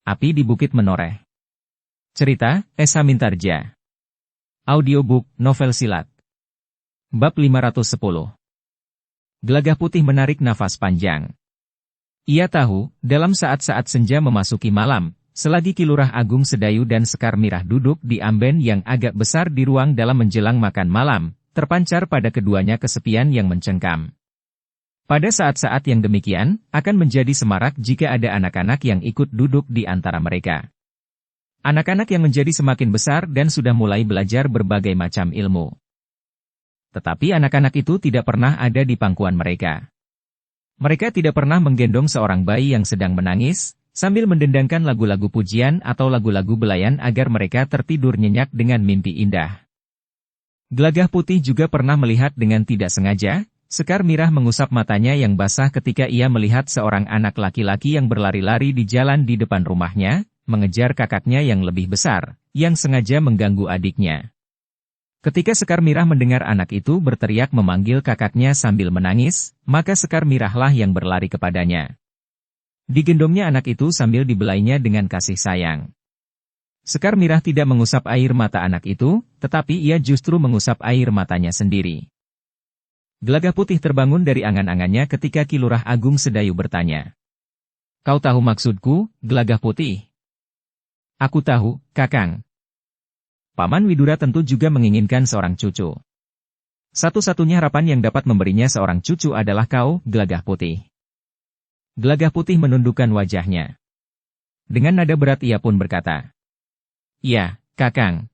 Api di Bukit Menoreh. Cerita, Esa Mintarja. Audiobook, novel silat. Bab 510. Gelagah Putih menarik nafas panjang. Ia tahu, dalam saat-saat senja memasuki malam, selagi Ki Lurah Agung Sedayu dan Sekar Mirah duduk di amben yang agak besar di ruang dalam menjelang makan malam, terpancar pada keduanya kesepian yang mencengkam. Pada saat-saat yang demikian, akan menjadi semarak jika ada anak-anak yang ikut duduk di antara mereka. Anak-anak yang menjadi semakin besar dan sudah mulai belajar berbagai macam ilmu. Tetapi anak-anak itu tidak pernah ada di pangkuan mereka. Mereka tidak pernah menggendong seorang bayi yang sedang menangis, sambil mendendangkan lagu-lagu pujian atau lagu-lagu belayan agar mereka tertidur nyenyak dengan mimpi indah. Gelagah Putih juga pernah melihat dengan tidak sengaja, Sekar Mirah mengusap matanya yang basah ketika ia melihat seorang anak laki-laki yang berlari-lari di jalan di depan rumahnya, mengejar kakaknya yang lebih besar, yang sengaja mengganggu adiknya. Ketika Sekar Mirah mendengar anak itu berteriak memanggil kakaknya sambil menangis, maka Sekar Mirahlah yang berlari kepadanya. Digendongnya anak itu sambil dibelainya dengan kasih sayang. Sekar Mirah tidak mengusap air mata anak itu, tetapi ia justru mengusap air matanya sendiri. Gelagah Putih terbangun dari angan-angannya ketika Ki Lurah Agung Sedayu bertanya. "Kau tahu maksudku, Gelagah Putih?" "Aku tahu, Kakang." Paman Widura tentu juga menginginkan seorang cucu. Satu-satunya harapan yang dapat memberinya seorang cucu adalah kau, Gelagah Putih. Gelagah Putih menundukkan wajahnya. Dengan nada berat ia pun berkata, "Ya, Kakang.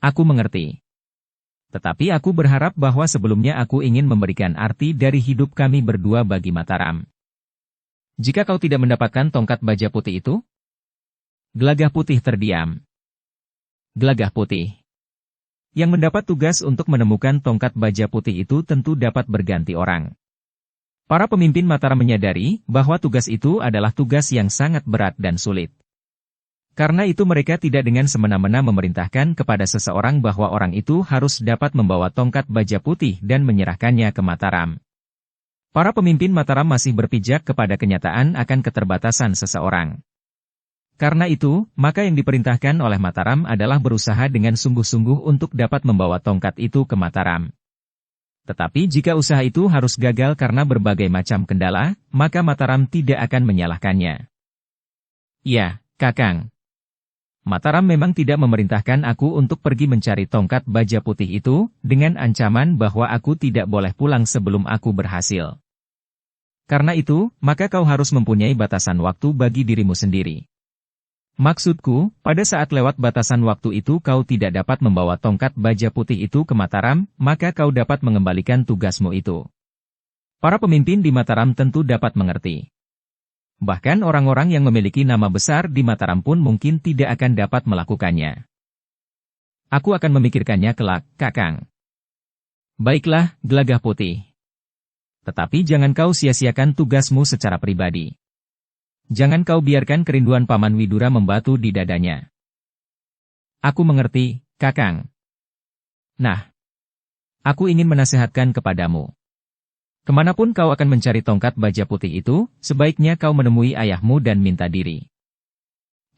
Aku mengerti. Tetapi aku berharap bahwa sebelumnya aku ingin memberikan arti dari hidup kami berdua bagi Mataram. Jika kau tidak mendapatkan tongkat baja putih itu?" Gelagah Putih terdiam. Gelagah Putih yang mendapat tugas untuk menemukan tongkat baja putih itu tentu dapat berganti orang. Para pemimpin Mataram menyadari bahwa tugas itu adalah tugas yang sangat berat dan sulit. Karena itu mereka tidak dengan semena-mena memerintahkan kepada seseorang bahwa orang itu harus dapat membawa tongkat baja putih dan menyerahkannya ke Mataram. Para pemimpin Mataram masih berpijak kepada kenyataan akan keterbatasan seseorang. Karena itu, maka yang diperintahkan oleh Mataram adalah berusaha dengan sungguh-sungguh untuk dapat membawa tongkat itu ke Mataram. Tetapi jika usaha itu harus gagal karena berbagai macam kendala, maka Mataram tidak akan menyalahkannya. "Ya, Kakang. Mataram memang tidak memerintahkan aku untuk pergi mencari tongkat baja putih itu, dengan ancaman bahwa aku tidak boleh pulang sebelum aku berhasil. Karena itu, maka kau harus mempunyai batasan waktu bagi dirimu sendiri. Maksudku, pada saat lewat batasan waktu itu kau tidak dapat membawa tongkat baja putih itu ke Mataram, maka kau dapat mengembalikan tugasmu itu." Para pemimpin di Mataram tentu dapat mengerti. Bahkan orang-orang yang memiliki nama besar di Mataram pun mungkin tidak akan dapat melakukannya. "Aku akan memikirkannya kelak, Kakang." "Baiklah, Gelagah Putih. Tetapi jangan kau sia-siakan tugasmu secara pribadi. Jangan kau biarkan kerinduan Paman Widura membatu di dadanya." "Aku mengerti, Kakang. Nah, aku ingin menasehatkan kepadamu. Kemanapun kau akan mencari tongkat baja putih itu, sebaiknya kau menemui ayahmu dan minta diri."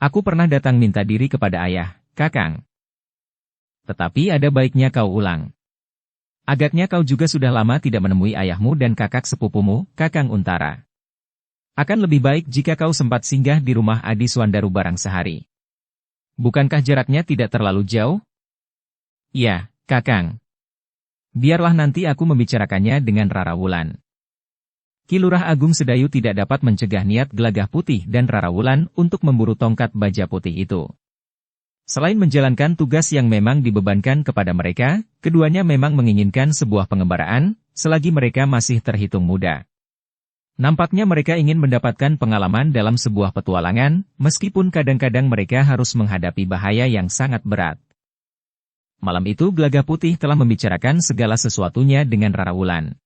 "Aku pernah datang minta diri kepada ayah, Kakang. Tetapi ada baiknya kau ulang. Agaknya kau juga sudah lama tidak menemui ayahmu dan kakak sepupumu, Kakang Untara. Akan lebih baik jika kau sempat singgah di rumah Adi Swandaru barang sehari. Bukankah jaraknya tidak terlalu jauh?" "Ya, Kakang. Biarlah nanti aku membicarakannya dengan Rara Wulan." Ki Lurah Agung Sedayu tidak dapat mencegah niat Gelagah Putih dan Rara Wulan untuk memburu tongkat baja putih itu. Selain menjalankan tugas yang memang dibebankan kepada mereka, keduanya memang menginginkan sebuah pengembaraan, selagi mereka masih terhitung muda. Nampaknya mereka ingin mendapatkan pengalaman dalam sebuah petualangan, meskipun kadang-kadang mereka harus menghadapi bahaya yang sangat berat. Malam itu Gelagah Putih telah membicarakan segala sesuatunya dengan Rara Wulan.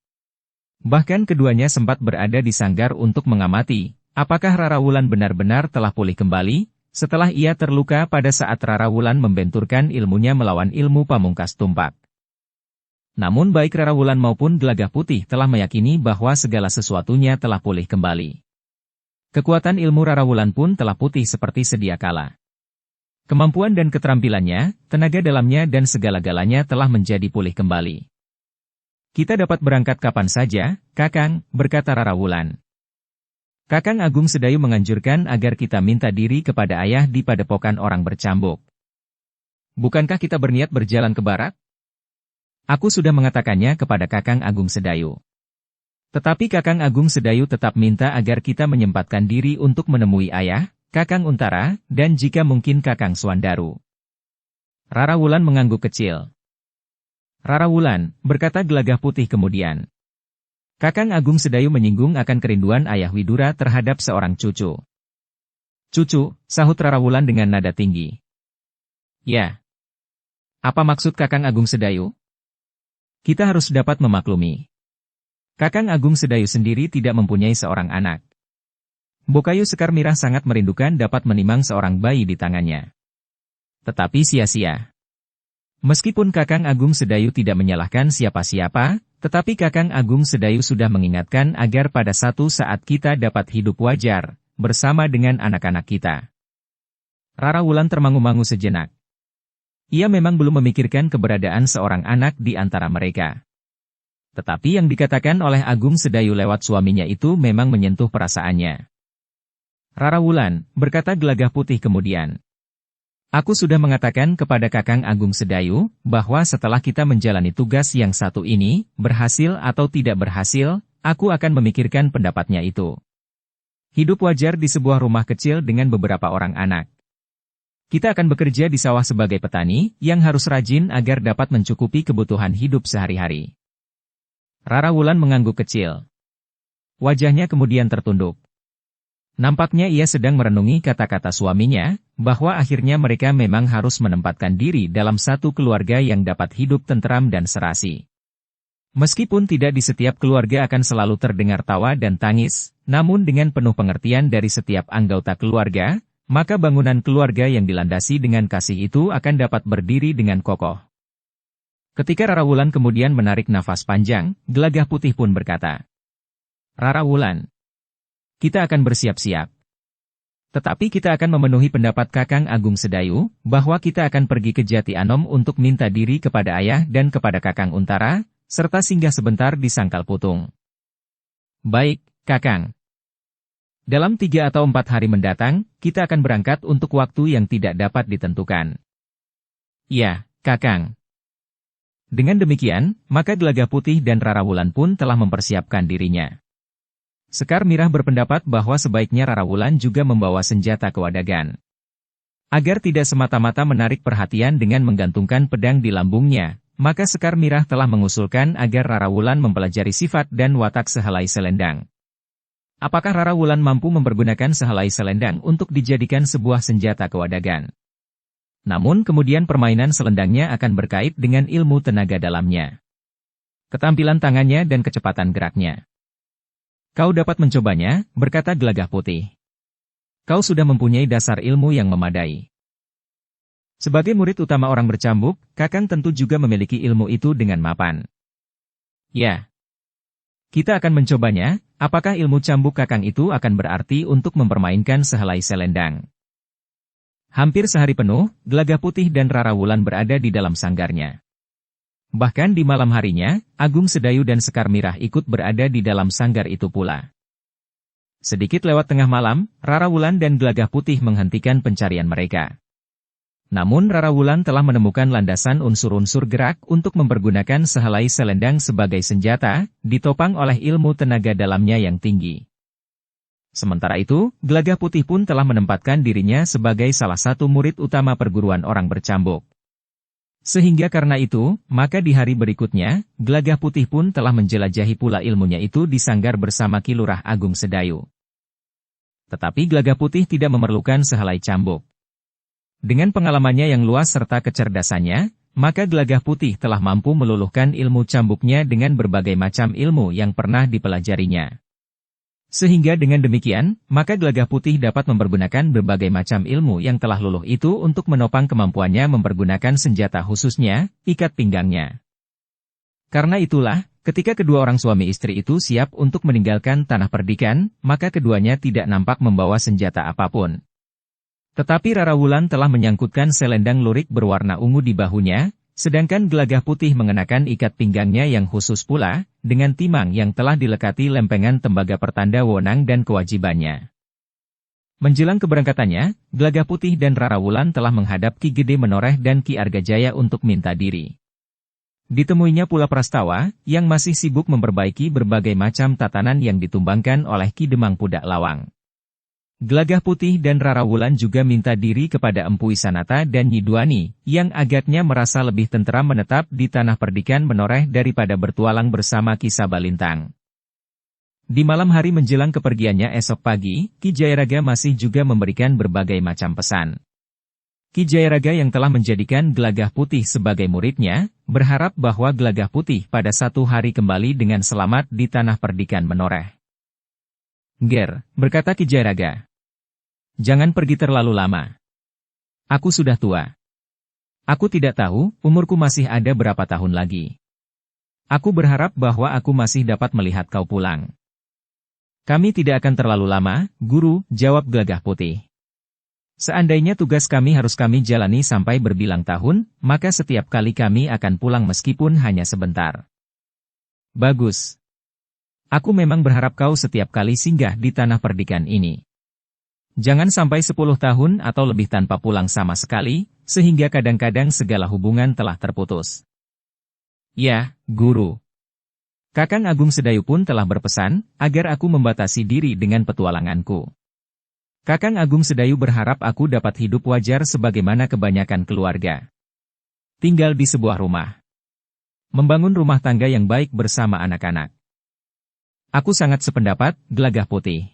Bahkan keduanya sempat berada di sanggar untuk mengamati, apakah Rara Wulan benar-benar telah pulih kembali, setelah ia terluka pada saat Rara Wulan membenturkan ilmunya melawan ilmu pamungkas tumpak. Namun baik Rara Wulan maupun Gelagah Putih telah meyakini bahwa segala sesuatunya telah pulih kembali. Kekuatan ilmu Rara Wulan pun telah putih seperti sedia kala. Kemampuan dan keterampilannya, tenaga dalamnya dan segala-galanya telah menjadi pulih kembali. Kita dapat berangkat kapan saja, Kakang, berkata Rara Wulan. Kakang Agung Sedayu menganjurkan agar kita minta diri kepada ayah di padepokan orang bercambuk. Bukankah kita berniat berjalan ke barat? Aku sudah mengatakannya kepada Kakang Agung Sedayu. Tetapi Kakang Agung Sedayu tetap minta agar kita menyempatkan diri untuk menemui ayah, Kakang Untara, dan jika mungkin Kakang Suandaru. Rara Wulan mengangguk kecil. Rara Wulan, berkata Gelagah Putih kemudian. Kakang Agung Sedayu menyinggung akan kerinduan ayah Widura terhadap seorang cucu. Cucu, sahut Rara Wulan dengan nada tinggi. Ya. Apa maksud Kakang Agung Sedayu? Kita harus dapat memaklumi. Kakang Agung Sedayu sendiri tidak mempunyai seorang anak. Bokayu Sekar Mirah sangat merindukan dapat menimang seorang bayi di tangannya. Tetapi sia-sia. Meskipun Kakang Agung Sedayu tidak menyalahkan siapa-siapa, tetapi Kakang Agung Sedayu sudah mengingatkan agar pada satu saat kita dapat hidup wajar, bersama dengan anak-anak kita. Rara Wulan termangu-mangu sejenak. Ia memang belum memikirkan keberadaan seorang anak di antara mereka. Tetapi yang dikatakan oleh Agung Sedayu lewat suaminya itu memang menyentuh perasaannya. Rara Wulan, berkata Gelagah Putih kemudian. Aku sudah mengatakan kepada Kakang Agung Sedayu, bahwa setelah kita menjalani tugas yang satu ini, berhasil atau tidak berhasil, aku akan memikirkan pendapatnya itu. Hidup wajar di sebuah rumah kecil dengan beberapa orang anak. Kita akan bekerja di sawah sebagai petani, yang harus rajin agar dapat mencukupi kebutuhan hidup sehari-hari. Rara Wulan mengangguk kecil. Wajahnya kemudian tertunduk. Nampaknya ia sedang merenungi kata-kata suaminya, bahwa akhirnya mereka memang harus menempatkan diri dalam satu keluarga yang dapat hidup tentram dan serasi. Meskipun tidak di setiap keluarga akan selalu terdengar tawa dan tangis, namun dengan penuh pengertian dari setiap anggota keluarga, maka bangunan keluarga yang dilandasi dengan kasih itu akan dapat berdiri dengan kokoh. Ketika Rara Wulan kemudian menarik nafas panjang, Gelagah Putih pun berkata, Rara Wulan, kita akan bersiap-siap. Tetapi kita akan memenuhi pendapat Kakang Agung Sedayu, bahwa kita akan pergi ke Jati Anom untuk minta diri kepada ayah dan kepada Kakang Untara, serta singgah sebentar di Sangkal Putung. Baik, Kakang. Dalam 3 atau 4 hari mendatang, kita akan berangkat untuk waktu yang tidak dapat ditentukan. Ya, Kakang. Dengan demikian, maka Gelagah Putih dan Rara Wulan pun telah mempersiapkan dirinya. Sekar Mirah berpendapat bahwa sebaiknya Rara Wulan juga membawa senjata kewadagan. Agar tidak semata-mata menarik perhatian dengan menggantungkan pedang di lambungnya, maka Sekar Mirah telah mengusulkan agar Rara Wulan mempelajari sifat dan watak sehelai selendang. Apakah Rara Wulan mampu mempergunakan sehelai selendang untuk dijadikan sebuah senjata kewadagan? Namun kemudian permainan selendangnya akan berkait dengan ilmu tenaga dalamnya, ketampilan tangannya dan kecepatan geraknya. Kau dapat mencobanya, berkata Gelagah Putih. Kau sudah mempunyai dasar ilmu yang memadai. Sebagai murid utama orang bercambuk, Kakang tentu juga memiliki ilmu itu dengan mapan. Ya. Kita akan mencobanya, apakah ilmu cambuk Kakang itu akan berarti untuk mempermainkan sehelai selendang. Hampir sehari penuh, Gelagah Putih dan Rara Wulan berada di dalam sanggarnya. Bahkan di malam harinya, Agung Sedayu dan Sekar Mirah ikut berada di dalam sanggar itu pula. Sedikit lewat tengah malam, Rara Wulan dan Gelagah Putih menghentikan pencarian mereka. Namun Rara Wulan telah menemukan landasan unsur-unsur gerak untuk mempergunakan sehelai selendang sebagai senjata, ditopang oleh ilmu tenaga dalamnya yang tinggi. Sementara itu, Gelagah Putih pun telah menempatkan dirinya sebagai salah satu murid utama perguruan orang bercambuk. Sehingga karena itu, maka di hari berikutnya, Gelagah Putih pun telah menjelajahi pula ilmunya itu di sanggar bersama Ki Lurah Agung Sedayu. Tetapi Gelagah Putih tidak memerlukan sehelai cambuk. Dengan pengalamannya yang luas serta kecerdasannya, maka Gelagah Putih telah mampu meluluhkan ilmu cambuknya dengan berbagai macam ilmu yang pernah dipelajarinya. Sehingga dengan demikian, maka Gelagah Putih dapat mempergunakan berbagai macam ilmu yang telah luluh itu untuk menopang kemampuannya mempergunakan senjata khususnya, ikat pinggangnya. Karena itulah, ketika kedua orang suami istri itu siap untuk meninggalkan tanah perdikan, maka keduanya tidak nampak membawa senjata apapun. Tetapi Rara Wulan telah menyangkutkan selendang lurik berwarna ungu di bahunya, sedangkan Gelagah Putih mengenakan ikat pinggangnya yang khusus pula, dengan timang yang telah dilekati lempengan tembaga pertanda wewenang dan kewajibannya. Menjelang keberangkatannya, Gelagah Putih dan Rara Wulan telah menghadap Ki Gede Menoreh dan Ki Argajaya untuk minta diri. Ditemuinya pula Prastawa, yang masih sibuk memperbaiki berbagai macam tatanan yang ditumbangkan oleh Ki Demang Pudak Lawang. Gelagah Putih dan Rara Wulan juga minta diri kepada Empu Wisanata dan Nyi Duani, yang agaknya merasa lebih tenteram menetap di tanah perdikan Menoreh daripada bertualang bersama Ki Sabalintang. Di malam hari menjelang kepergiannya esok pagi, Ki Jayaraga masih juga memberikan berbagai macam pesan. Ki Jayaraga yang telah menjadikan Gelagah Putih sebagai muridnya, berharap bahwa Gelagah Putih pada satu hari kembali dengan selamat di tanah perdikan Menoreh. "Ger," berkata Ki Jayaraga, "jangan pergi terlalu lama. Aku sudah tua. Aku tidak tahu, umurku masih ada berapa tahun lagi. Aku berharap bahwa aku masih dapat melihat kau pulang." "Kami tidak akan terlalu lama, Guru," jawab Gelagah Putih. "Seandainya tugas kami harus kami jalani sampai berbilang tahun, maka setiap kali kami akan pulang meskipun hanya sebentar." "Bagus. Aku memang berharap kau setiap kali singgah di tanah perdikan ini. Jangan sampai 10 tahun atau lebih tanpa pulang sama sekali, sehingga kadang-kadang segala hubungan telah terputus." "Ya, Guru. Kakang Agung Sedayu pun telah berpesan, agar aku membatasi diri dengan petualanganku. Kakang Agung Sedayu berharap aku dapat hidup wajar sebagaimana kebanyakan keluarga. Tinggal di sebuah rumah. Membangun rumah tangga yang baik bersama anak-anak. Aku sangat sependapat, Gelagah Putih.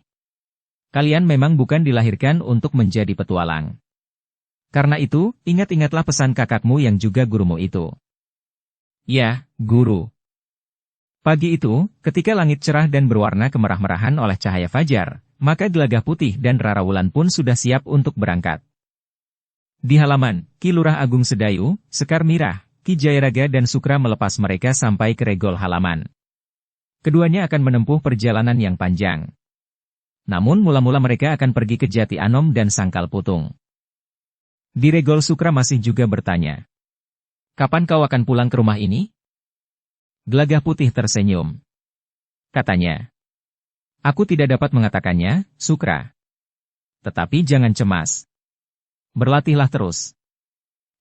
Kalian memang bukan dilahirkan untuk menjadi petualang. Karena itu, ingat-ingatlah pesan kakakmu yang juga gurumu itu." "Ya, Guru." Pagi itu, ketika langit cerah dan berwarna kemerah-merahan oleh cahaya fajar, maka Gelagah Putih dan Rara Wulan pun sudah siap untuk berangkat. Di halaman, Ki Lurah Agung Sedayu, Sekar Mirah, Ki Jayaraga dan Sukra melepas mereka sampai ke regol halaman. Keduanya akan menempuh perjalanan yang panjang. Namun mula-mula mereka akan pergi ke Jati Anom dan Sangkal Putung. Di regol Sukra masih juga bertanya, "Kapan kau akan pulang ke rumah ini?" Gelagah Putih tersenyum. Katanya, "Aku tidak dapat mengatakannya, Sukra. Tetapi jangan cemas. Berlatihlah terus.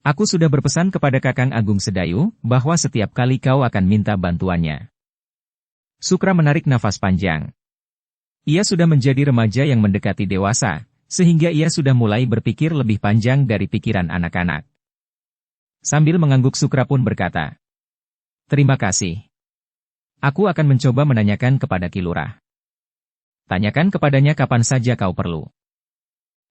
Aku sudah berpesan kepada Kakang Agung Sedayu, bahwa setiap kali kau akan minta bantuannya." Sukra menarik nafas panjang. Ia sudah menjadi remaja yang mendekati dewasa, sehingga ia sudah mulai berpikir lebih panjang dari pikiran anak-anak. Sambil mengangguk Sukra pun berkata, "Terima kasih. Aku akan mencoba menanyakan kepada Ki Lurah. Tanyakan kepadanya kapan saja kau perlu."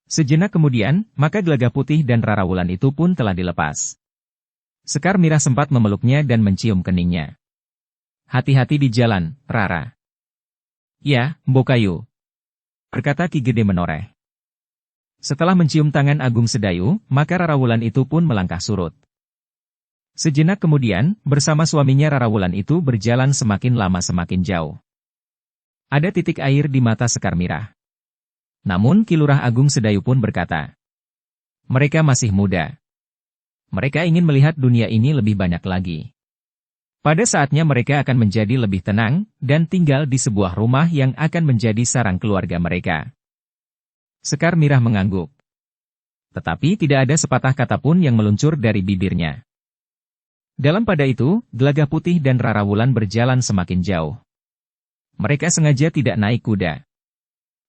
Sejenak kemudian, maka Gelagah Putih dan Rara Wulan itu pun telah dilepas. Sekar Mirah sempat memeluknya dan mencium keningnya. "Hati-hati di jalan, Rara." "Ya, Mbokayu," berkata Ki Gede Menoreh. Setelah mencium tangan Agung Sedayu, maka Rara Wulan itu pun melangkah surut. Sejenak kemudian, bersama suaminya Rara Wulan itu berjalan semakin lama semakin jauh. Ada titik air di mata Sekar Mirah. Namun Ki Lurah Agung Sedayu pun berkata, "Mereka masih muda. Mereka ingin melihat dunia ini lebih banyak lagi. Pada saatnya mereka akan menjadi lebih tenang, dan tinggal di sebuah rumah yang akan menjadi sarang keluarga mereka." Sekar Mirah mengangguk. Tetapi tidak ada sepatah kata pun yang meluncur dari bibirnya. Dalam pada itu, Gelagah Putih dan Rara Wulan berjalan semakin jauh. Mereka sengaja tidak naik kuda.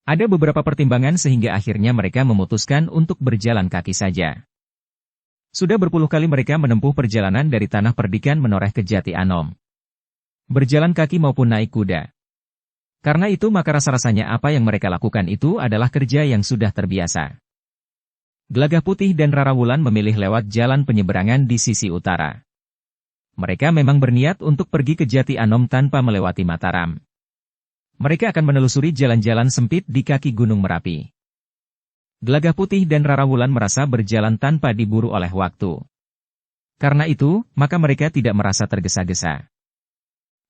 Ada beberapa pertimbangan sehingga akhirnya mereka memutuskan untuk berjalan kaki saja. Sudah berpuluh kali mereka menempuh perjalanan dari tanah perdikan Menoreh ke Jati Anom. Berjalan kaki maupun naik kuda. Karena itu maka rasa-rasanya apa yang mereka lakukan itu adalah kerja yang sudah terbiasa. Gelagah Putih dan Rara Wulan memilih lewat jalan penyeberangan di sisi utara. Mereka memang berniat untuk pergi ke Jati Anom tanpa melewati Mataram. Mereka akan menelusuri jalan-jalan sempit di kaki Gunung Merapi. Gelagah Putih dan Rara Wulan merasa berjalan tanpa diburu oleh waktu. Karena itu, maka mereka tidak merasa tergesa-gesa.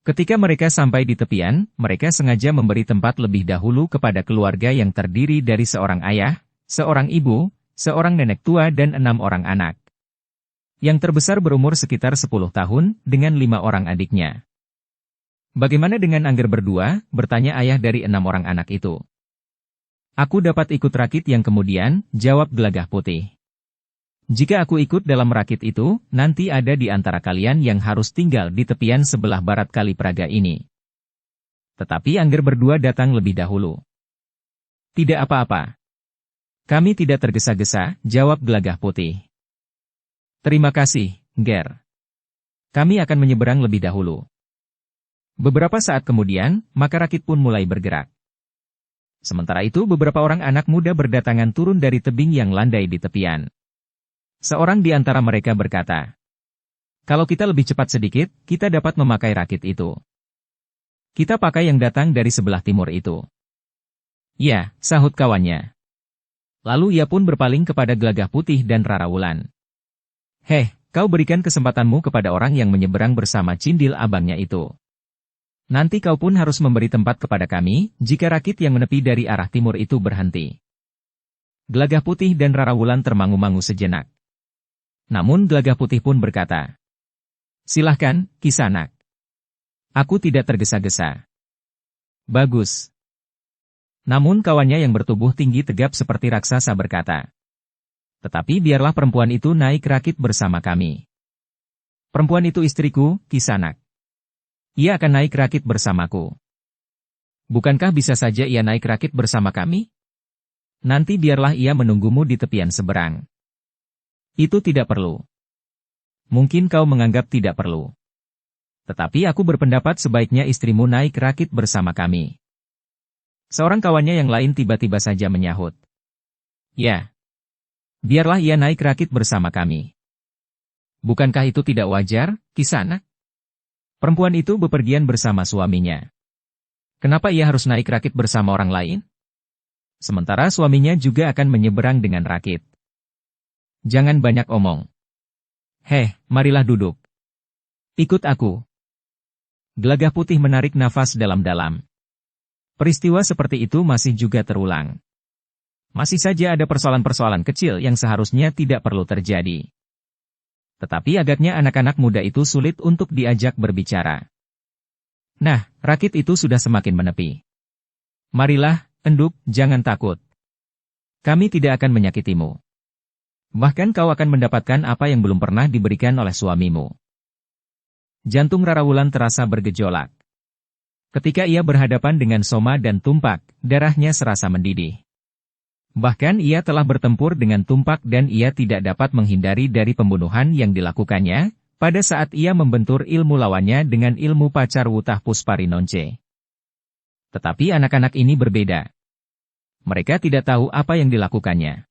Ketika mereka sampai di tepian, mereka sengaja memberi tempat lebih dahulu kepada keluarga yang terdiri dari seorang ayah, seorang ibu, seorang nenek tua dan 6 orang anak. Yang terbesar berumur sekitar 10 tahun, dengan 5 orang adiknya. Bagaimana dengan Angger berdua? Bertanya ayah dari 6 orang anak itu. Aku dapat ikut rakit yang kemudian, jawab Gelagah Putih. Jika aku ikut dalam rakit itu, nanti ada di antara kalian yang harus tinggal di tepian sebelah barat Kali Praga ini. Tetapi Angger berdua datang lebih dahulu. Tidak apa-apa. Kami tidak tergesa-gesa, jawab Gelagah Putih. Terima kasih, Nger. Kami akan menyeberang lebih dahulu. Beberapa saat kemudian, maka rakit pun mulai bergerak. Sementara itu beberapa orang anak muda berdatangan turun dari tebing yang landai di tepian. Seorang di antara mereka berkata, "Kalau kita lebih cepat sedikit, kita dapat memakai rakit itu. Kita pakai yang datang dari sebelah timur itu." "Ya," sahut kawannya. Lalu ia pun berpaling kepada Gelagah Putih dan Rara Wulan. "Heh, kau berikan kesempatanmu kepada orang yang menyeberang bersama cindil abangnya itu. Nanti kau pun harus memberi tempat kepada kami, jika rakit yang menepi dari arah timur itu berhenti." Gelagah Putih dan Rara Wulan termangu-mangu sejenak. Namun Gelagah Putih pun berkata, "Silahkan, Kisanak. Aku tidak tergesa-gesa." "Bagus." Namun kawannya yang bertubuh tinggi tegap seperti raksasa berkata, "Tetapi biarlah perempuan itu naik rakit bersama kami." "Perempuan itu istriku, Kisanak. Ia akan naik rakit bersamaku." "Bukankah bisa saja ia naik rakit bersama kami? Nanti biarlah ia menunggumu di tepian seberang." "Itu tidak perlu." "Mungkin kau menganggap tidak perlu. Tetapi aku berpendapat sebaiknya istrimu naik rakit bersama kami." Seorang kawannya yang lain tiba-tiba saja menyahut, "Ya. Biarlah ia naik rakit bersama kami." "Bukankah itu tidak wajar, Kisanak? Perempuan itu bepergian bersama suaminya. Kenapa ia harus naik rakit bersama orang lain? Sementara suaminya juga akan menyeberang dengan rakit. Jangan banyak omong. Heh, marilah duduk. Ikut aku." Gelagah Putih menarik nafas dalam-dalam. Peristiwa seperti itu masih juga terulang. Masih saja ada persoalan-persoalan kecil yang seharusnya tidak perlu terjadi. Tetapi agaknya anak-anak muda itu sulit untuk diajak berbicara. Nah, rakit itu sudah semakin menepi. "Marilah, Enduk, jangan takut. Kami tidak akan menyakitimu. Bahkan kau akan mendapatkan apa yang belum pernah diberikan oleh suamimu." Jantung Rara Wulan terasa bergejolak. Ketika ia berhadapan dengan Soma dan Tumpak, darahnya serasa mendidih. Bahkan ia telah bertempur dengan Tumpak dan ia tidak dapat menghindari dari pembunuhan yang dilakukannya, pada saat ia membentur ilmu lawannya dengan ilmu pacar Wutah Pusparinonce. Tetapi anak-anak ini berbeda. Mereka tidak tahu apa yang dilakukannya.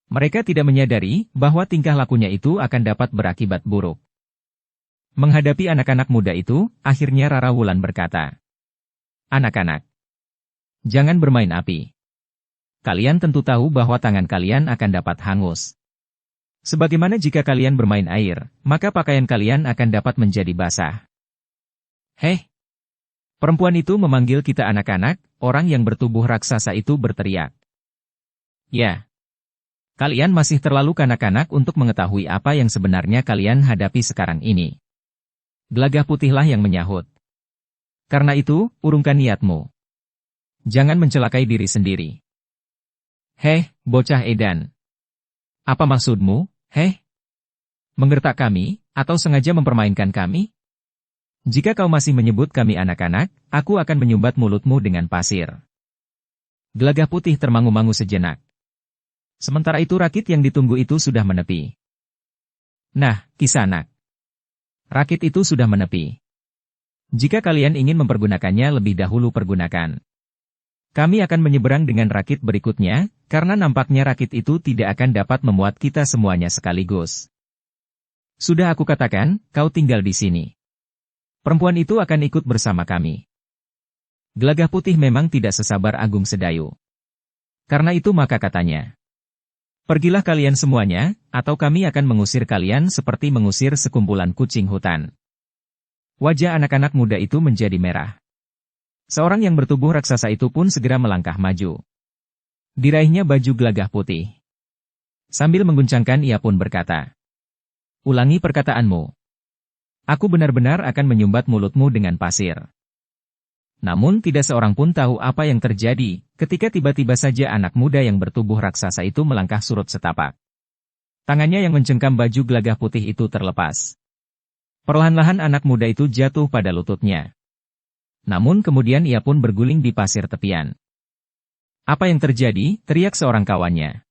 Mereka tidak menyadari bahwa tingkah lakunya itu akan dapat berakibat buruk. Menghadapi anak-anak muda itu, akhirnya Rara Wulan berkata, "Anak-anak, jangan bermain api. Kalian tentu tahu bahwa tangan kalian akan dapat hangus. Sebagaimana jika kalian bermain air, maka pakaian kalian akan dapat menjadi basah." "Heh!" Perempuan itu memanggil kita anak-anak, orang yang bertubuh raksasa itu berteriak. "Ya. Kalian masih terlalu kanak-kanak untuk mengetahui apa yang sebenarnya kalian hadapi sekarang ini." Gelagah Putihlah yang menyahut. "Karena itu, urungkan niatmu. Jangan mencelakai diri sendiri." "Heh, bocah edan. Apa maksudmu, heh? Menggertak kami, atau sengaja mempermainkan kami? Jika kau masih menyebut kami anak-anak, aku akan menyumbat mulutmu dengan pasir." Gelagah Putih termangu-mangu sejenak. Sementara itu rakit yang ditunggu itu sudah menepi. "Nah, Kisanak. Rakit itu sudah menepi. Jika kalian ingin mempergunakannya lebih dahulu pergunakan. Kami akan menyeberang dengan rakit berikutnya, karena nampaknya rakit itu tidak akan dapat memuat kita semuanya sekaligus. Sudah aku katakan, kau tinggal di sini. Perempuan itu akan ikut bersama kami." Gelagah Putih memang tidak sesabar Agung Sedayu. Karena itu maka katanya, "Pergilah kalian semuanya, atau kami akan mengusir kalian seperti mengusir sekumpulan kucing hutan." Wajah anak-anak muda itu menjadi merah. Seorang yang bertubuh raksasa itu pun segera melangkah maju. Diraihnya baju gelagah putih. Sambil mengguncangkan ia pun berkata, "Ulangi perkataanmu. Aku benar-benar akan menyumbat mulutmu dengan pasir." Namun tidak seorang pun tahu apa yang terjadi, ketika tiba-tiba saja anak muda yang bertubuh raksasa itu melangkah surut setapak. Tangannya yang mencengkam baju gelagah putih itu terlepas. Perlahan-lahan anak muda itu jatuh pada lututnya. Namun kemudian ia pun berguling di pasir tepian. "Apa yang terjadi?" teriak seorang kawannya.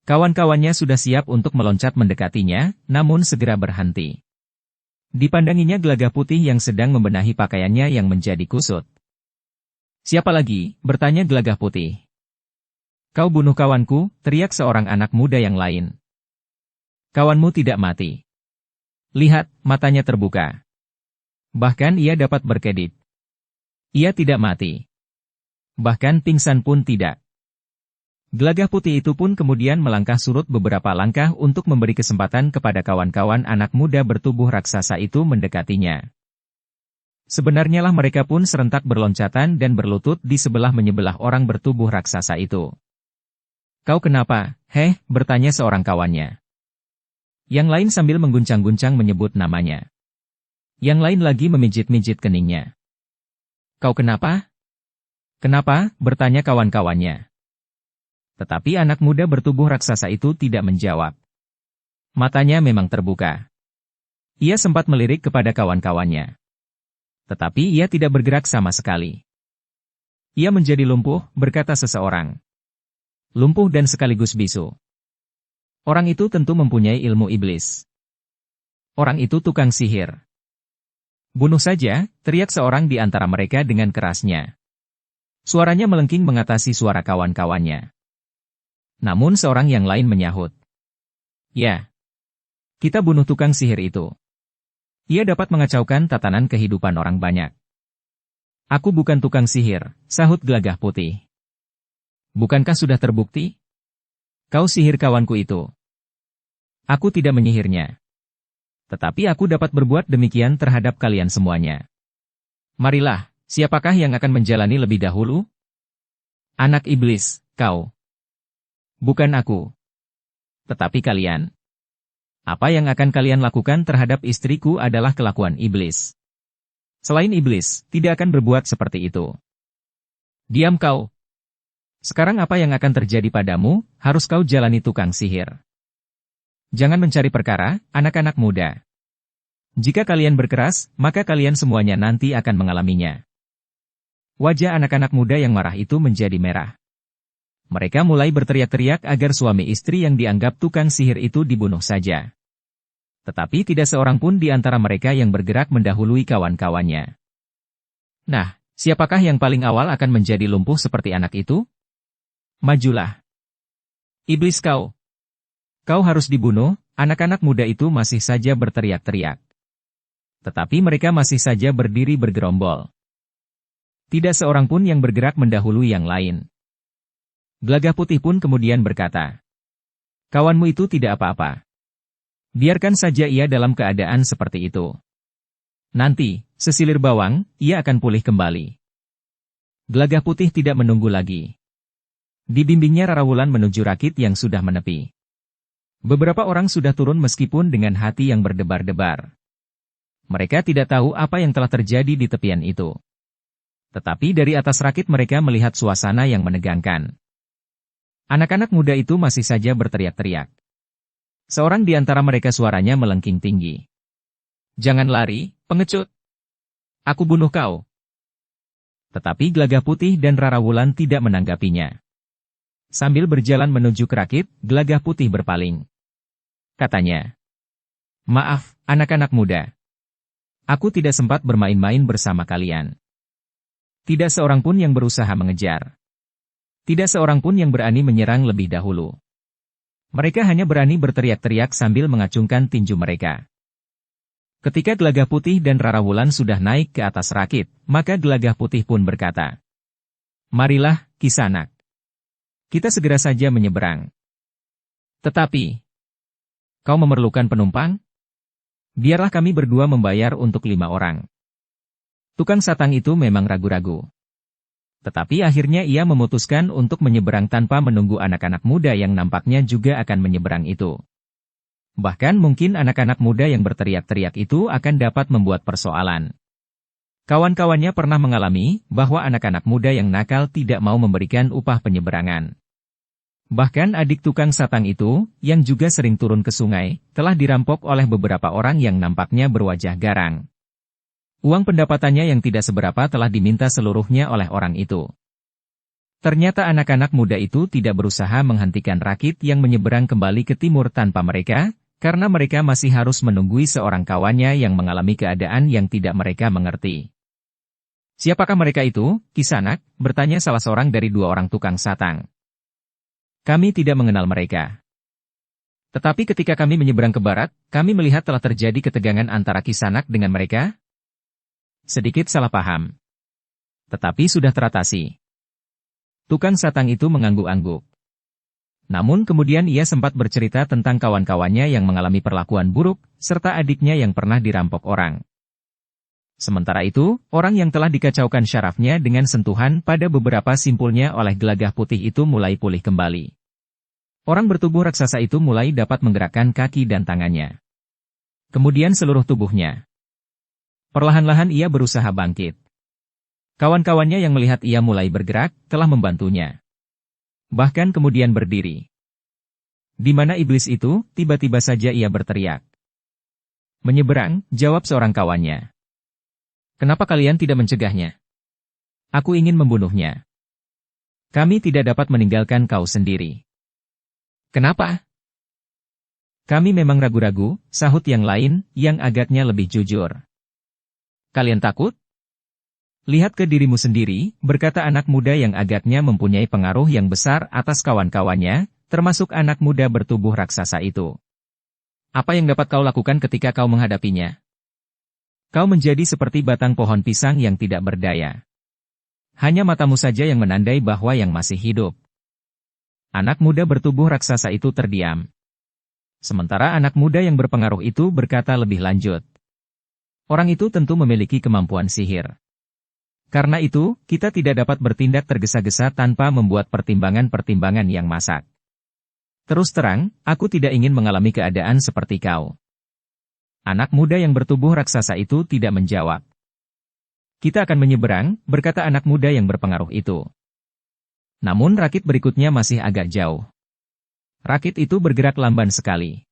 Kawan-kawannya sudah siap untuk meloncat mendekatinya, namun segera berhenti. Dipandanginya gelagah putih yang sedang membenahi pakaiannya yang menjadi kusut. "Siapa lagi?" bertanya gelagah putih. "Kau bunuh kawanku," teriak seorang anak muda yang lain. "Kawanmu tidak mati. Lihat, matanya terbuka. Bahkan ia dapat berkedip. Ia tidak mati. Bahkan pingsan pun tidak." Gelagah putih itu pun kemudian melangkah surut beberapa langkah untuk memberi kesempatan kepada kawan-kawan anak muda bertubuh raksasa itu mendekatinya. Sebenarnya lah mereka pun serentak berloncatan dan berlutut di sebelah-menyebelah orang bertubuh raksasa itu. "Kau kenapa, heh?" bertanya seorang kawannya. Yang lain sambil mengguncang-guncang menyebut namanya. Yang lain lagi memijit-mijit keningnya. "Kau kenapa? Kenapa?" bertanya kawan-kawannya. Tetapi anak muda bertubuh raksasa itu tidak menjawab. Matanya memang terbuka. Ia sempat melirik kepada kawan-kawannya. Tetapi ia tidak bergerak sama sekali. "Ia menjadi lumpuh," berkata seseorang. "Lumpuh dan sekaligus bisu. Orang itu tentu mempunyai ilmu iblis. Orang itu tukang sihir." "Bunuh saja," teriak seorang di antara mereka dengan kerasnya. Suaranya melengking mengatasi suara kawan-kawannya. Namun seorang yang lain menyahut, "Ya, kita bunuh tukang sihir itu. Ia dapat mengacaukan tatanan kehidupan orang banyak." "Aku bukan tukang sihir," sahut gelagah putih. "Bukankah sudah terbukti? Kau sihir kawanku itu." "Aku tidak menyihirnya. Tetapi aku dapat berbuat demikian terhadap kalian semuanya. Marilah, siapakah yang akan menjalani lebih dahulu?" "Anak iblis, kau." "Bukan aku. Tetapi kalian. Apa yang akan kalian lakukan terhadap istriku adalah kelakuan iblis. Selain iblis, tidak akan berbuat seperti itu." "Diam kau. Sekarang apa yang akan terjadi padamu, harus kau jalani tukang sihir. Jangan mencari perkara, anak-anak muda. Jika kalian berkeras, maka kalian semuanya nanti akan mengalaminya." Wajah anak-anak muda yang marah itu menjadi merah. Mereka mulai berteriak-teriak agar suami istri yang dianggap tukang sihir itu dibunuh saja. Tetapi tidak seorang pun di antara mereka yang bergerak mendahului kawan-kawannya. "Nah, siapakah yang paling awal akan menjadi lumpuh seperti anak itu? Majulah. Iblis kau. Kau harus dibunuh." Anak-anak muda itu masih saja berteriak-teriak. Tetapi mereka masih saja berdiri bergerombol. Tidak seorang pun yang bergerak mendahului yang lain. Gelagah putih pun kemudian berkata, "Kawanmu itu tidak apa-apa. Biarkan saja ia dalam keadaan seperti itu. Nanti, sesilir bawang, ia akan pulih kembali." Gelagah putih tidak menunggu lagi. Dibimbingnya Rarawulan menuju rakit yang sudah menepi. Beberapa orang sudah turun meskipun dengan hati yang berdebar-debar. Mereka tidak tahu apa yang telah terjadi di tepian itu. Tetapi dari atas rakit mereka melihat suasana yang menegangkan. Anak-anak muda itu masih saja berteriak-teriak. Seorang di antara mereka suaranya melengking tinggi. "Jangan lari, pengecut. Aku bunuh kau." Tetapi Gelagah Putih dan Rarawulan tidak menanggapinya. Sambil berjalan menuju ke rakit, Gelagah Putih berpaling. Katanya, "Maaf, anak-anak muda. Aku tidak sempat bermain-main bersama kalian." Tidak seorang pun yang berusaha mengejar. Tidak seorang pun yang berani menyerang lebih dahulu. Mereka hanya berani berteriak-teriak sambil mengacungkan tinju mereka. Ketika Gelagah Putih dan Rarawulan sudah naik ke atas rakit, maka Gelagah Putih pun berkata, "Marilah, Kisanak. Kita segera saja menyeberang." "Tetapi, kau memerlukan penumpang?" Biarlah kami berdua membayar untuk 5 orang. Tukang satang itu memang ragu-ragu. Tetapi akhirnya ia memutuskan untuk menyeberang tanpa menunggu anak-anak muda yang nampaknya juga akan menyeberang itu. Bahkan mungkin anak-anak muda yang berteriak-teriak itu akan dapat membuat persoalan. Kawan-kawannya pernah mengalami bahwa anak-anak muda yang nakal tidak mau memberikan upah penyeberangan. Bahkan adik tukang satang itu, yang juga sering turun ke sungai, telah dirampok oleh beberapa orang yang nampaknya berwajah garang. Uang pendapatannya yang tidak seberapa telah diminta seluruhnya oleh orang itu. Ternyata anak-anak muda itu tidak berusaha menghentikan rakit yang menyeberang kembali ke timur tanpa mereka, karena mereka masih harus menunggui seorang kawannya yang mengalami keadaan yang tidak mereka mengerti. "Siapakah mereka itu, Kisanak?" bertanya salah seorang dari 2 orang tukang satang. "Kami tidak mengenal mereka. Tetapi ketika kami menyeberang ke barat, kami melihat telah terjadi ketegangan antara Kisanak dengan mereka." Sedikit salah paham. Tetapi sudah teratasi. Tukang satang itu mengangguk-angguk. Namun kemudian ia sempat bercerita tentang kawan-kawannya yang mengalami perlakuan buruk, serta adiknya yang pernah dirampok orang. Sementara itu, orang yang telah dikacaukan syarafnya dengan sentuhan pada beberapa simpulnya oleh gelagah putih itu mulai pulih kembali. Orang bertubuh raksasa itu mulai dapat menggerakkan kaki dan tangannya. Kemudian seluruh tubuhnya. Perlahan-lahan ia berusaha bangkit. Kawan-kawannya yang melihat ia mulai bergerak, telah membantunya. Bahkan kemudian berdiri. "Di mana iblis itu?" tiba-tiba saja ia berteriak. "Menyeberang," jawab seorang kawannya. "Kenapa kalian tidak mencegahnya? Aku ingin membunuhnya. Kami tidak dapat meninggalkan kau sendiri." "Kenapa?" "Kami memang ragu-ragu," sahut yang lain, yang agaknya lebih jujur. "Kalian takut? Lihat ke dirimu sendiri," berkata anak muda yang agaknya mempunyai pengaruh yang besar atas kawan-kawannya, termasuk anak muda bertubuh raksasa itu. "Apa yang dapat kau lakukan ketika kau menghadapinya? Kau menjadi seperti batang pohon pisang yang tidak berdaya. Hanya matamu saja yang menandai bahwa yang masih hidup." Anak muda bertubuh raksasa itu terdiam. Sementara anak muda yang berpengaruh itu berkata lebih lanjut. "Orang itu tentu memiliki kemampuan sihir. Karena itu, kita tidak dapat bertindak tergesa-gesa tanpa membuat pertimbangan-pertimbangan yang masak. Terus terang, aku tidak ingin mengalami keadaan seperti kau." Anak muda yang bertubuh raksasa itu tidak menjawab. "Kita akan menyeberang," berkata anak muda yang berpengaruh itu. Namun rakit berikutnya masih agak jauh. Rakit itu bergerak lamban sekali.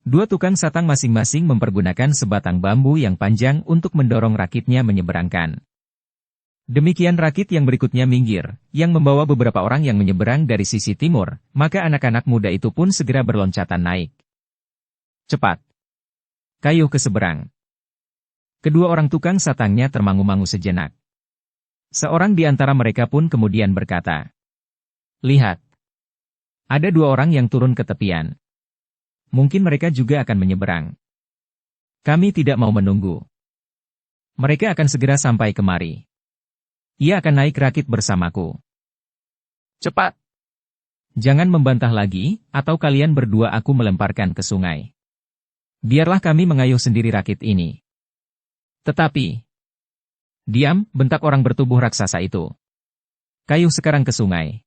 2 tukang satang masing-masing mempergunakan sebatang bambu yang panjang untuk mendorong rakitnya menyeberangkan. Demikian rakit yang berikutnya minggir, yang membawa beberapa orang yang menyeberang dari sisi timur, maka anak-anak muda itu pun segera berloncatan naik. "Cepat! Kayuh ke seberang." Kedua orang tukang satangnya termangu-mangu sejenak. Seorang di antara mereka pun kemudian berkata, "Lihat! Ada 2 orang yang turun ke tepian. Mungkin mereka juga akan menyeberang. Kami tidak mau menunggu. Mereka akan segera sampai kemari. Ia akan naik rakit bersamaku. Cepat! Jangan membantah lagi, atau kalian berdua aku melemparkan ke sungai. Biarlah kami mengayuh sendiri rakit ini." "Tetapi..." "Diam," bentak orang bertubuh raksasa itu. "Kayuh sekarang ke sungai.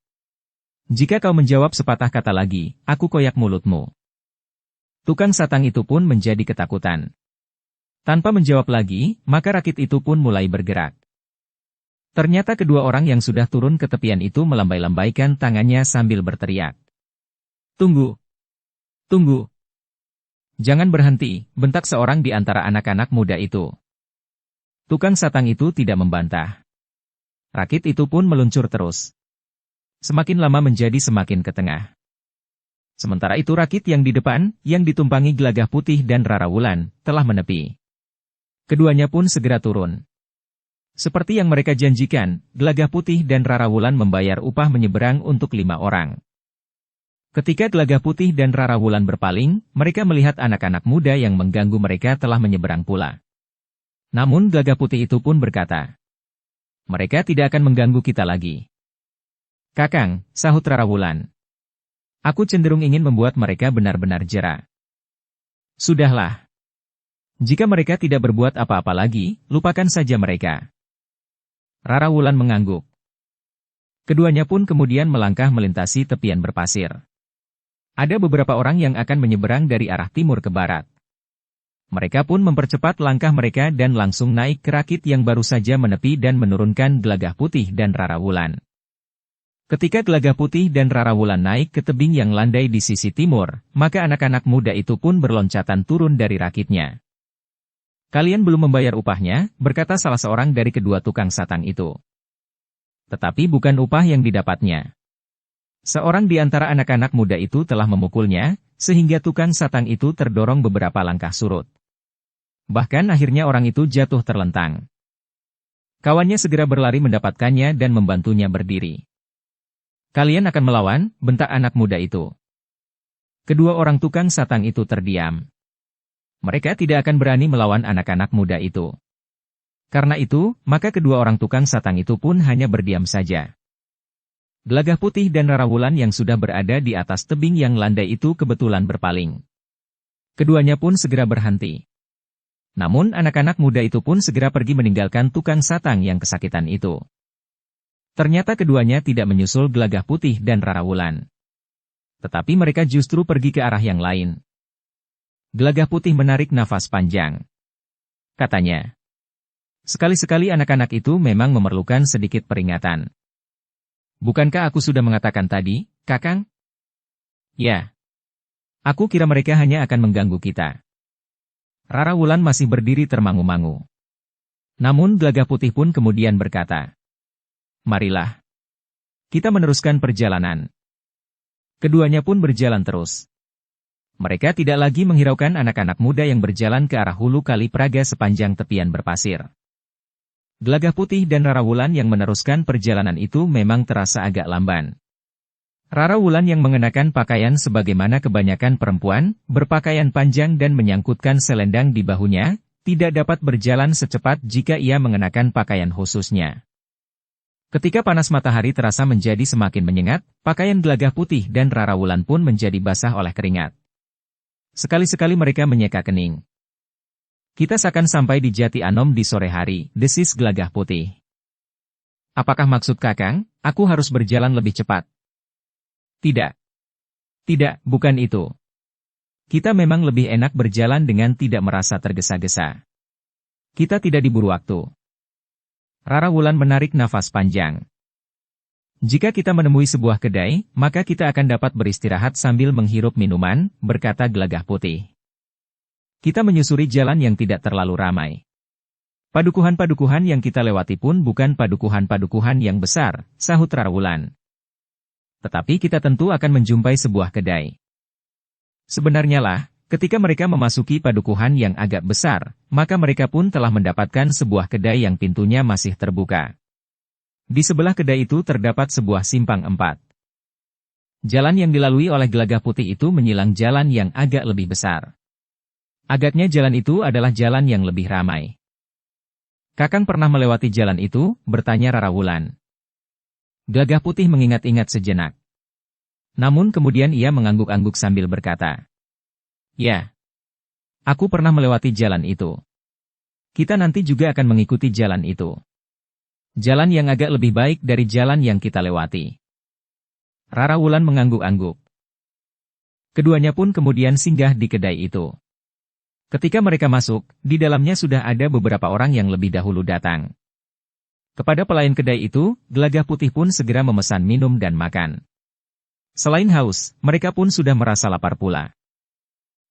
Jika kau menjawab sepatah kata lagi, aku koyak mulutmu." Tukang satang itu pun menjadi ketakutan. Tanpa menjawab lagi, maka rakit itu pun mulai bergerak. Ternyata kedua orang yang sudah turun ke tepian itu melambai-lambaikan tangannya sambil berteriak. "Tunggu! Tunggu! Jangan berhenti," bentak seorang di antara anak-anak muda itu. Tukang satang itu tidak membantah. Rakit itu pun meluncur terus. Semakin lama menjadi semakin ke tengah. Sementara itu rakit yang di depan, yang ditumpangi Gelagah Putih dan Rara Wulan, telah menepi. Keduanya pun segera turun. Seperti yang mereka janjikan, Gelagah Putih dan Rara Wulan membayar upah menyeberang untuk 5 orang. Ketika Gelagah Putih dan Rara Wulan berpaling, mereka melihat anak-anak muda yang mengganggu mereka telah menyeberang pula. Namun Gelagah Putih itu pun berkata, "Mereka tidak akan mengganggu kita lagi." "Kakang," sahut Rara Wulan. "Aku cenderung ingin membuat mereka benar-benar jera." "Sudahlah. Jika mereka tidak berbuat apa-apa lagi, lupakan saja mereka. Rara Wulan mengangguk. Keduanya pun kemudian melangkah melintasi tepian berpasir. Ada beberapa orang yang akan menyeberang dari arah timur ke barat. Mereka pun mempercepat langkah mereka dan langsung naik ke rakit yang baru saja menepi dan menurunkan Gelagah Putih dan Rara Wulan. Ketika Gelagah Putih dan Rara Wulan naik ke tebing yang landai di sisi timur, maka anak-anak muda itu pun berloncatan turun dari rakitnya. Kalian belum membayar upahnya, berkata salah seorang dari kedua tukang satang itu. Tetapi bukan upah yang didapatnya. Seorang di antara anak-anak muda itu telah memukulnya, sehingga tukang satang itu terdorong beberapa langkah surut. Bahkan akhirnya orang itu jatuh terlentang. Kawannya segera berlari mendapatkannya dan membantunya berdiri. Kalian akan melawan, bentak anak muda itu. Kedua orang tukang satang itu terdiam. Mereka tidak akan berani melawan anak-anak muda itu. Karena itu, maka kedua orang tukang satang itu pun hanya berdiam saja. Gelagah Putih dan Rara Wulan yang sudah berada di atas tebing yang landai itu kebetulan berpaling. Keduanya pun segera berhenti. Namun anak-anak muda itu pun segera pergi meninggalkan tukang satang yang kesakitan itu. Ternyata keduanya tidak menyusul Gelagah Putih dan Rara Wulan. Tetapi mereka justru pergi ke arah yang lain. Gelagah Putih menarik nafas panjang. Katanya, sekali-sekali anak-anak itu memang memerlukan sedikit peringatan. Bukankah aku sudah mengatakan tadi, Kakang? Ya. Aku kira mereka hanya akan mengganggu kita. Rara Wulan masih berdiri termangu-mangu. Namun Gelagah Putih pun kemudian berkata, marilah. Kita meneruskan perjalanan. Keduanya pun berjalan terus. Mereka tidak lagi menghiraukan anak-anak muda yang berjalan ke arah hulu kali Praga sepanjang tepian berpasir. Gelagah Putih dan Rara Wulan yang meneruskan perjalanan itu memang terasa agak lamban. Rara Wulan yang mengenakan pakaian sebagaimana kebanyakan perempuan, berpakaian panjang dan menyangkutkan selendang di bahunya, tidak dapat berjalan secepat jika ia mengenakan pakaian khususnya. Ketika panas matahari terasa menjadi semakin menyengat, pakaian Gelagah Putih dan Rara Wulan pun menjadi basah oleh keringat. Sekali-sekali mereka menyeka kening. Kita akan sampai di Jati Anom di sore hari, desis Gelagah Putih. Apakah maksud Kakang, aku harus berjalan lebih cepat? Tidak. Tidak, bukan itu. Kita memang lebih enak berjalan dengan tidak merasa tergesa-gesa. Kita tidak diburu waktu. Rara Wulan menarik nafas panjang. Jika kita menemui sebuah kedai, maka kita akan dapat beristirahat sambil menghirup minuman, berkata Gelagah Putih. Kita menyusuri jalan yang tidak terlalu ramai. Padukuhan-padukuhan yang kita lewati pun bukan padukuhan-padukuhan yang besar, sahut Rara Wulan. Tetapi kita tentu akan menjumpai sebuah kedai. Sebenarnya lah, ketika mereka memasuki padukuhan yang agak besar, maka mereka pun telah mendapatkan sebuah kedai yang pintunya masih terbuka. Di sebelah kedai itu terdapat sebuah simpang 4. Jalan yang dilalui oleh Gelagah Putih itu menyilang jalan yang agak lebih besar. Agaknya jalan itu adalah jalan yang lebih ramai. Kakang pernah melewati jalan itu, bertanya Rara Wulan. Gelagah Putih mengingat-ingat sejenak. Namun kemudian ia mengangguk-angguk sambil berkata, ya, aku pernah melewati jalan itu. Kita nanti juga akan mengikuti jalan itu. Jalan yang agak lebih baik dari jalan yang kita lewati. Rara Wulan mengangguk-angguk. Keduanya pun kemudian singgah di kedai itu. Ketika mereka masuk, di dalamnya sudah ada beberapa orang yang lebih dahulu datang. Kepada pelayan kedai itu, Gelagah Putih pun segera memesan minum dan makan. Selain haus, mereka pun sudah merasa lapar pula.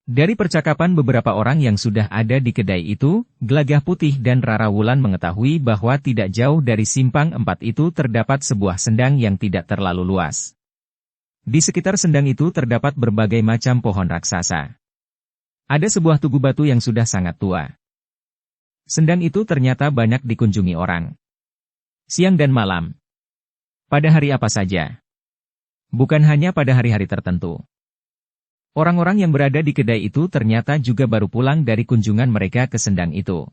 Dari percakapan beberapa orang yang sudah ada di kedai itu, Gelagah Putih dan Rara Wulan mengetahui bahwa tidak jauh dari simpang 4 itu terdapat sebuah sendang yang tidak terlalu luas. Di sekitar sendang itu terdapat berbagai macam pohon raksasa. Ada sebuah tugu batu yang sudah sangat tua. Sendang itu ternyata banyak dikunjungi orang. Siang dan malam. Pada hari apa saja. Bukan hanya pada hari-hari tertentu. Orang-orang yang berada di kedai itu ternyata juga baru pulang dari kunjungan mereka ke sendang itu.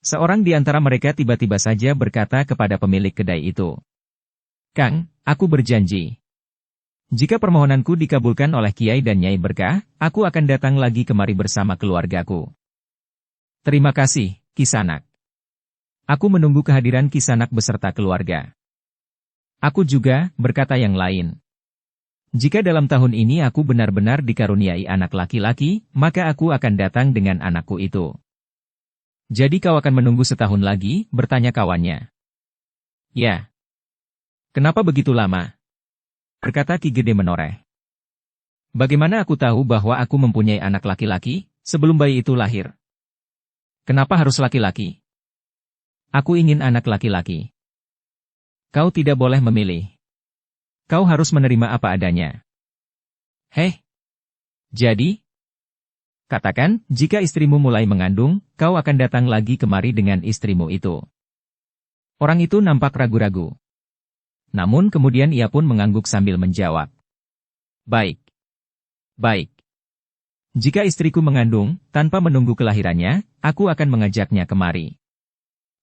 Seorang di antara mereka tiba-tiba saja berkata kepada pemilik kedai itu, Kang, aku berjanji. Jika permohonanku dikabulkan oleh Kiai dan Nyai Berkah, aku akan datang lagi kemari bersama keluargaku. Terima kasih, Kisanak. Aku menunggu kehadiran Kisanak beserta keluarga. Aku juga, berkata yang lain. Jika dalam tahun ini aku benar-benar dikaruniai anak laki-laki, maka aku akan datang dengan anakku itu. Jadi kau akan menunggu setahun lagi, bertanya kawannya. Ya. Kenapa begitu lama? Berkata Ki Gede menoreh. Bagaimana aku tahu bahwa aku mempunyai anak laki-laki, sebelum bayi itu lahir? Kenapa harus laki-laki? Aku ingin anak laki-laki. Kau tidak boleh memilih. Kau harus menerima apa adanya. Heh. Jadi? Katakan, jika istrimu mulai mengandung, kau akan datang lagi kemari dengan istrimu itu. Orang itu nampak ragu-ragu. Namun kemudian ia pun mengangguk sambil menjawab. Baik. Baik. Jika istriku mengandung, tanpa menunggu kelahirannya, aku akan mengajaknya kemari.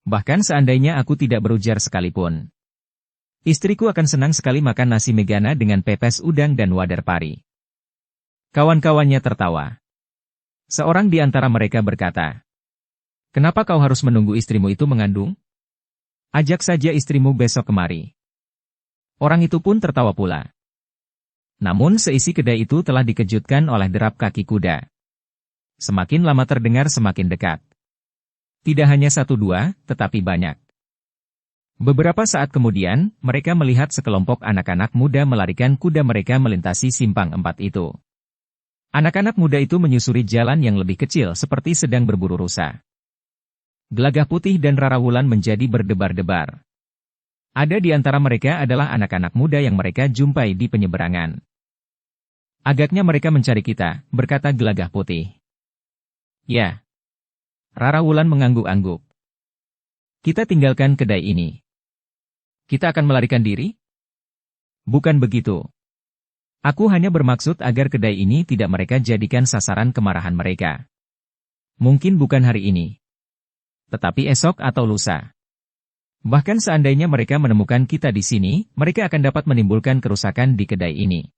Bahkan seandainya aku tidak berujar sekalipun. Istriku akan senang sekali makan nasi megana dengan pepes udang dan wader pari. Kawan-kawannya tertawa. Seorang di antara mereka berkata, kenapa kau harus menunggu istrimu itu mengandung? Ajak saja istrimu besok kemari. Orang itu pun tertawa pula. Namun seisi kedai itu telah dikejutkan oleh derap kaki kuda. Semakin lama terdengar semakin dekat. Tidak hanya satu dua, tetapi banyak. Beberapa saat kemudian, mereka melihat sekelompok anak-anak muda melarikan kuda mereka melintasi simpang 4 itu. Anak-anak muda itu menyusuri jalan yang lebih kecil seperti sedang berburu rusa. Gelagah Putih dan Rara Wulan menjadi berdebar-debar. Ada di antara mereka adalah anak-anak muda yang mereka jumpai di penyeberangan. Agaknya mereka mencari kita, berkata Gelagah Putih. Ya. Rara Wulan mengangguk-angguk. Kita tinggalkan kedai ini. Kita akan melarikan diri? Bukan begitu. Aku hanya bermaksud agar kedai ini tidak mereka jadikan sasaran kemarahan mereka. Mungkin bukan hari ini. Tetapi esok atau lusa. Bahkan seandainya mereka menemukan kita di sini, mereka akan dapat menimbulkan kerusakan di kedai ini.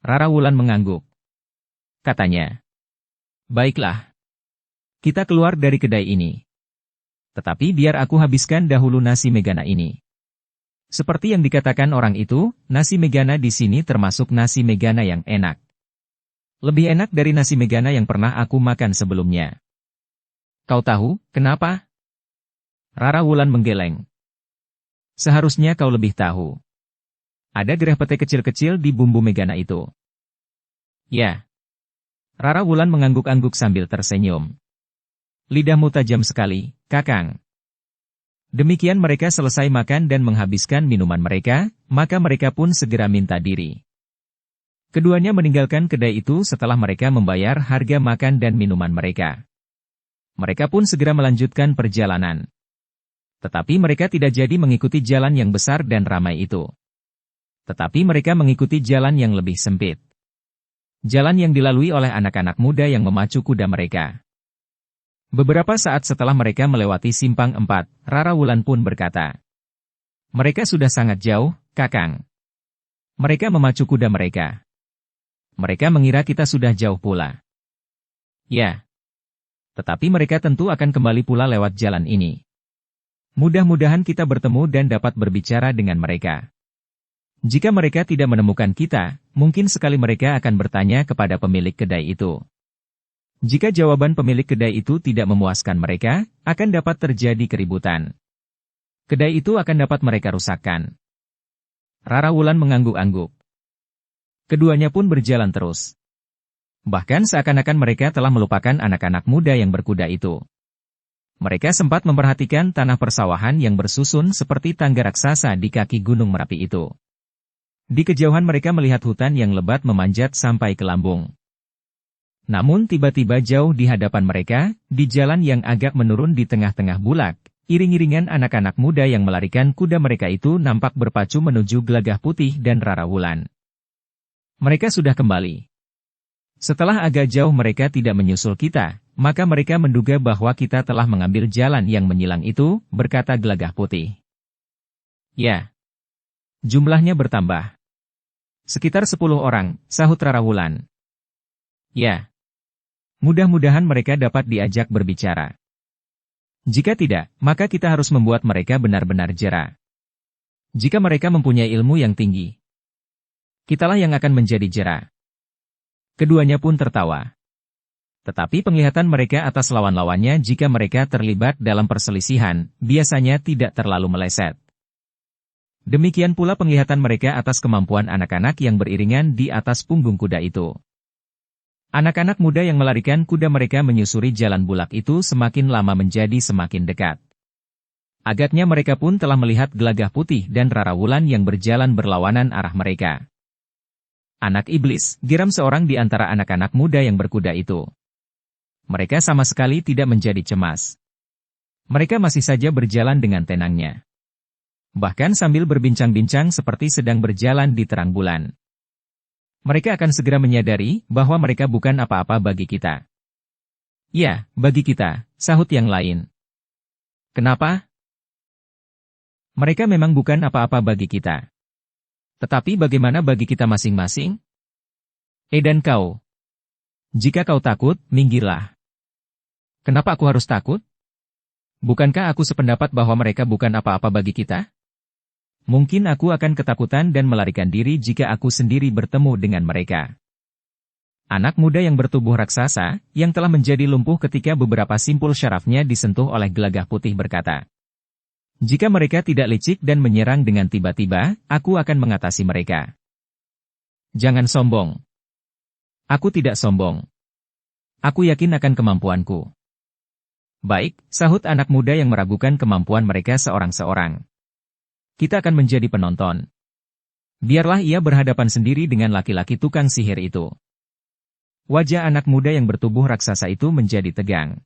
Rara Wulan mengangguk. Katanya. Baiklah. Kita keluar dari kedai ini. Tetapi biar aku habiskan dahulu nasi megana ini. Seperti yang dikatakan orang itu, nasi megana di sini termasuk nasi megana yang enak. Lebih enak dari nasi megana yang pernah aku makan sebelumnya. Kau tahu, kenapa? Rara Wulan menggeleng. Seharusnya kau lebih tahu. Ada gereh pete kecil-kecil di bumbu megana itu. Ya. Rara Wulan mengangguk-angguk sambil tersenyum. Lidahmu tajam sekali, Kakang. Demikian mereka selesai makan dan menghabiskan minuman mereka, maka mereka pun segera minta diri. Keduanya meninggalkan kedai itu setelah mereka membayar harga makan dan minuman mereka. Mereka pun segera melanjutkan perjalanan. Tetapi mereka tidak jadi mengikuti jalan yang besar dan ramai itu. Tetapi mereka mengikuti jalan yang lebih sempit. Jalan yang dilalui oleh anak-anak muda yang memacu kuda mereka. Beberapa saat setelah mereka melewati simpang 4, Rara Wulan pun berkata, mereka sudah sangat jauh, Kakang. Mereka memacu kuda mereka. Mereka mengira kita sudah jauh pula. Ya. Tetapi mereka tentu akan kembali pula lewat jalan ini. Mudah-mudahan kita bertemu dan dapat berbicara dengan mereka. Jika mereka tidak menemukan kita, mungkin sekali mereka akan bertanya kepada pemilik kedai itu. Jika jawaban pemilik kedai itu tidak memuaskan mereka, akan dapat terjadi keributan. Kedai itu akan dapat mereka rusakkan. Rara Wulan mengangguk-angguk. Keduanya pun berjalan terus. Bahkan seakan-akan mereka telah melupakan anak-anak muda yang berkuda itu. Mereka sempat memperhatikan tanah persawahan yang bersusun seperti tangga raksasa di kaki Gunung Merapi itu. Di kejauhan mereka melihat hutan yang lebat memanjat sampai ke lambung. Namun tiba-tiba jauh di hadapan mereka, di jalan yang agak menurun di tengah-tengah bulak, iring-iringan anak-anak muda yang melarikan kuda mereka itu nampak berpacu menuju Gelagah Putih dan Rara Wulan. Mereka sudah kembali. Setelah agak jauh mereka tidak menyusul kita, maka mereka menduga bahwa kita telah mengambil jalan yang menyilang itu, berkata Gelagah Putih. Ya. Jumlahnya bertambah. Sekitar 10 orang, sahut Rara Wulan. Ya. Mudah-mudahan mereka dapat diajak berbicara. Jika tidak, maka kita harus membuat mereka benar-benar jera. Jika mereka mempunyai ilmu yang tinggi, kitalah yang akan menjadi jera. Keduanya pun tertawa. Tetapi penglihatan mereka atas lawan-lawannya jika mereka terlibat dalam perselisihan, biasanya tidak terlalu meleset. Demikian pula penglihatan mereka atas kemampuan anak-anak yang beriringan di atas punggung kuda itu. Anak-anak muda yang melarikan kuda mereka menyusuri jalan bulak itu semakin lama menjadi semakin dekat. Agaknya mereka pun telah melihat Gelagah Putih dan Rara Wulan yang berjalan berlawanan arah mereka. Anak iblis, geram seorang di antara anak-anak muda yang berkuda itu. Mereka sama sekali tidak menjadi cemas. Mereka masih saja berjalan dengan tenangnya. Bahkan sambil berbincang-bincang seperti sedang berjalan di terang bulan. Mereka akan segera menyadari bahwa mereka bukan apa-apa bagi kita. Ya, bagi kita, sahut yang lain. Kenapa? Mereka memang bukan apa-apa bagi kita. Tetapi bagaimana bagi kita masing-masing? Dan kau? Jika kau takut, minggirlah. Kenapa aku harus takut? Bukankah aku sependapat bahwa mereka bukan apa-apa bagi kita? Mungkin aku akan ketakutan dan melarikan diri jika aku sendiri bertemu dengan mereka. Anak muda yang bertubuh raksasa, yang telah menjadi lumpuh ketika beberapa simpul syarafnya disentuh oleh Gelagah Putih berkata, "Jika mereka tidak licik dan menyerang dengan tiba-tiba, aku akan mengatasi mereka." Jangan sombong. Aku tidak sombong. Aku yakin akan kemampuanku. Baik, sahut anak muda yang meragukan kemampuan mereka seorang-seorang. Kita akan menjadi penonton. Biarlah ia berhadapan sendiri dengan laki-laki tukang sihir itu. Wajah anak muda yang bertubuh raksasa itu menjadi tegang.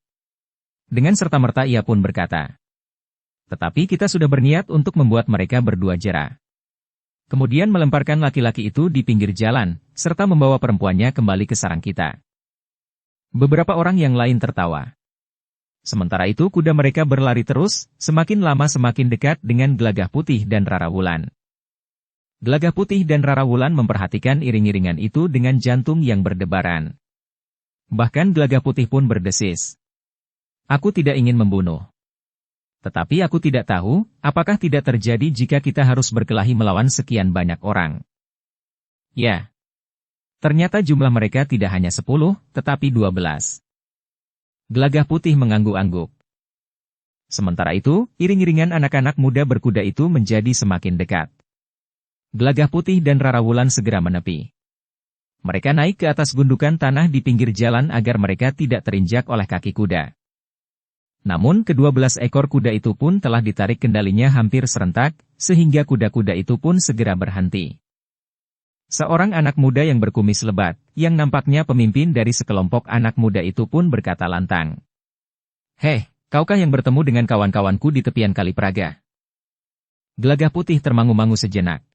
Dengan serta-merta ia pun berkata, "Tetapi kita sudah berniat untuk membuat mereka berdua jera." Kemudian melemparkan laki-laki itu di pinggir jalan, serta membawa perempuannya kembali ke sarang kita. Beberapa orang yang lain tertawa. Sementara itu kuda mereka berlari terus, semakin lama semakin dekat dengan Gelagah Putih dan Rara Wulan. Gelagah Putih dan Rara Wulan memperhatikan iring-iringan itu dengan jantung yang berdebaran. Bahkan Gelagah Putih pun berdesis. "Aku tidak ingin membunuh. Tetapi aku tidak tahu, apakah tidak terjadi jika kita harus berkelahi melawan sekian banyak orang." Ya. Ternyata jumlah mereka tidak hanya 10, tetapi 12. Gelagah Putih mengangguk-angguk. Sementara itu, iring-iringan anak-anak muda berkuda itu menjadi semakin dekat. Gelagah Putih dan Rara Wulan segera menepi. Mereka naik ke atas gundukan tanah di pinggir jalan agar mereka tidak terinjak oleh kaki kuda. Namun ke-12 ekor kuda itu pun telah ditarik kendalinya hampir serentak, sehingga kuda-kuda itu pun segera berhenti. Seorang anak muda yang berkumis lebat, yang nampaknya pemimpin dari sekelompok anak muda itu pun berkata lantang, "Hei, kaukah yang bertemu dengan kawan-kawanku di tepian Kali Praga?" Gelagah Putih termangu-mangu sejenak.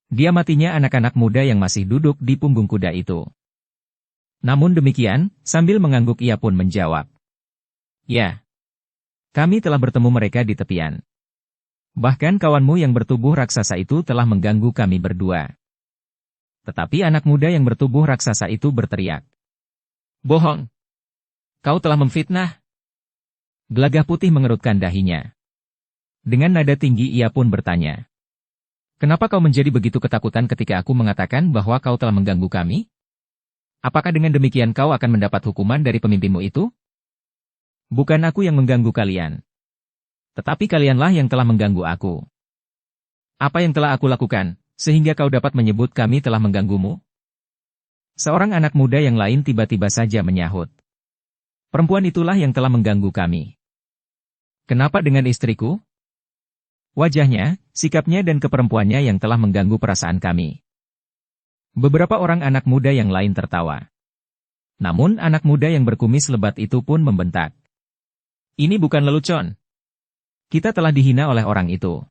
Dia matinya anak-anak muda yang masih duduk di punggung kuda itu. Namun demikian, sambil mengangguk ia pun menjawab, "Ya, kami telah bertemu mereka di tepian. Bahkan kawanmu yang bertubuh raksasa itu telah mengganggu kami berdua." Tetapi anak muda yang bertubuh raksasa itu berteriak, "Bohong! Kau telah memfitnah!" Gelagah Putih mengerutkan dahinya. Dengan nada tinggi ia pun bertanya, "Kenapa kau menjadi begitu ketakutan ketika aku mengatakan bahwa kau telah mengganggu kami? Apakah dengan demikian kau akan mendapat hukuman dari pemimpinmu itu?" "Bukan aku yang mengganggu kalian. Tetapi kalianlah yang telah mengganggu aku." "Apa yang telah aku lakukan, sehingga kau dapat menyebut kami telah mengganggumu?" Seorang anak muda yang lain tiba-tiba saja menyahut, "Perempuan itulah yang telah mengganggu kami." "Kenapa dengan istriku?" "Wajahnya, sikapnya dan keperempuannya yang telah mengganggu perasaan kami." Beberapa orang anak muda yang lain tertawa. Namun anak muda yang berkumis lebat itu pun membentak, "Ini bukan lelucon. Kita telah dihina oleh orang itu."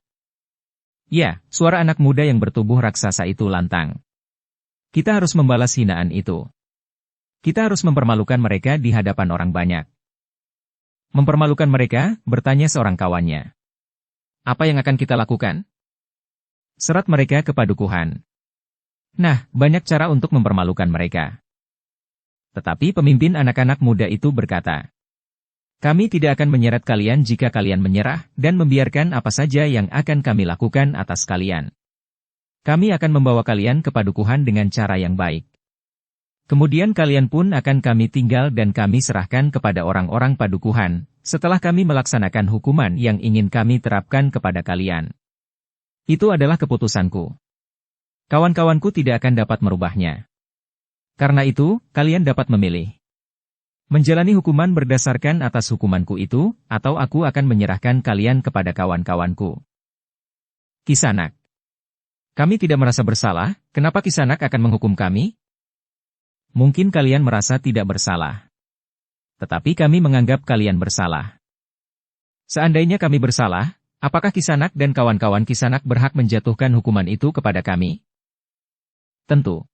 Ya, suara anak muda yang bertubuh raksasa itu lantang. "Kita harus membalas hinaan itu. Kita harus mempermalukan mereka di hadapan orang banyak." "Mempermalukan mereka?" bertanya seorang kawannya. "Apa yang akan kita lakukan?" "Serat mereka ke padukuhan." "Nah, banyak cara untuk mempermalukan mereka. Tetapi pemimpin anak-anak muda itu berkata, "Kami tidak akan menyeret kalian jika kalian menyerah dan membiarkan apa saja yang akan kami lakukan atas kalian. Kami akan membawa kalian ke padukuhan dengan cara yang baik. Kemudian kalian pun akan kami tinggal dan kami serahkan kepada orang-orang padukuhan, setelah kami melaksanakan hukuman yang ingin kami terapkan kepada kalian. Itu adalah keputusanku. Kawan-kawanku tidak akan dapat merubahnya. Karena itu, kalian dapat memilih. Menjalani hukuman berdasarkan atas hukumanku itu, atau aku akan menyerahkan kalian kepada kawan-kawanku." Kisanak. Kami tidak merasa bersalah, kenapa Kisanak akan menghukum kami? Mungkin kalian merasa tidak bersalah. Tetapi kami menganggap kalian bersalah. Seandainya kami bersalah, apakah Kisanak dan kawan-kawan Kisanak berhak menjatuhkan hukuman itu kepada kami? Tentu.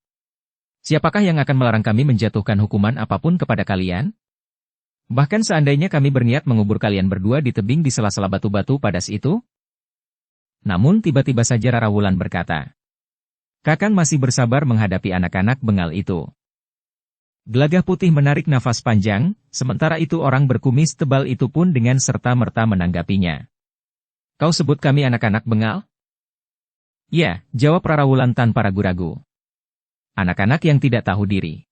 Siapakah yang akan melarang kami menjatuhkan hukuman apapun kepada kalian? Bahkan seandainya kami berniat mengubur kalian berdua di tebing di sela-sela batu-batu padas itu? Namun tiba-tiba saja Rara Wulan berkata, "Kakang masih bersabar menghadapi anak-anak bengal itu." Gelagah Putih menarik nafas panjang, sementara itu orang berkumis tebal itu pun dengan serta-merta menanggapinya. "Kau sebut kami anak-anak bengal?" "Ya," jawab Rara Wulan tanpa ragu-ragu. "Anak-anak yang tidak tahu diri.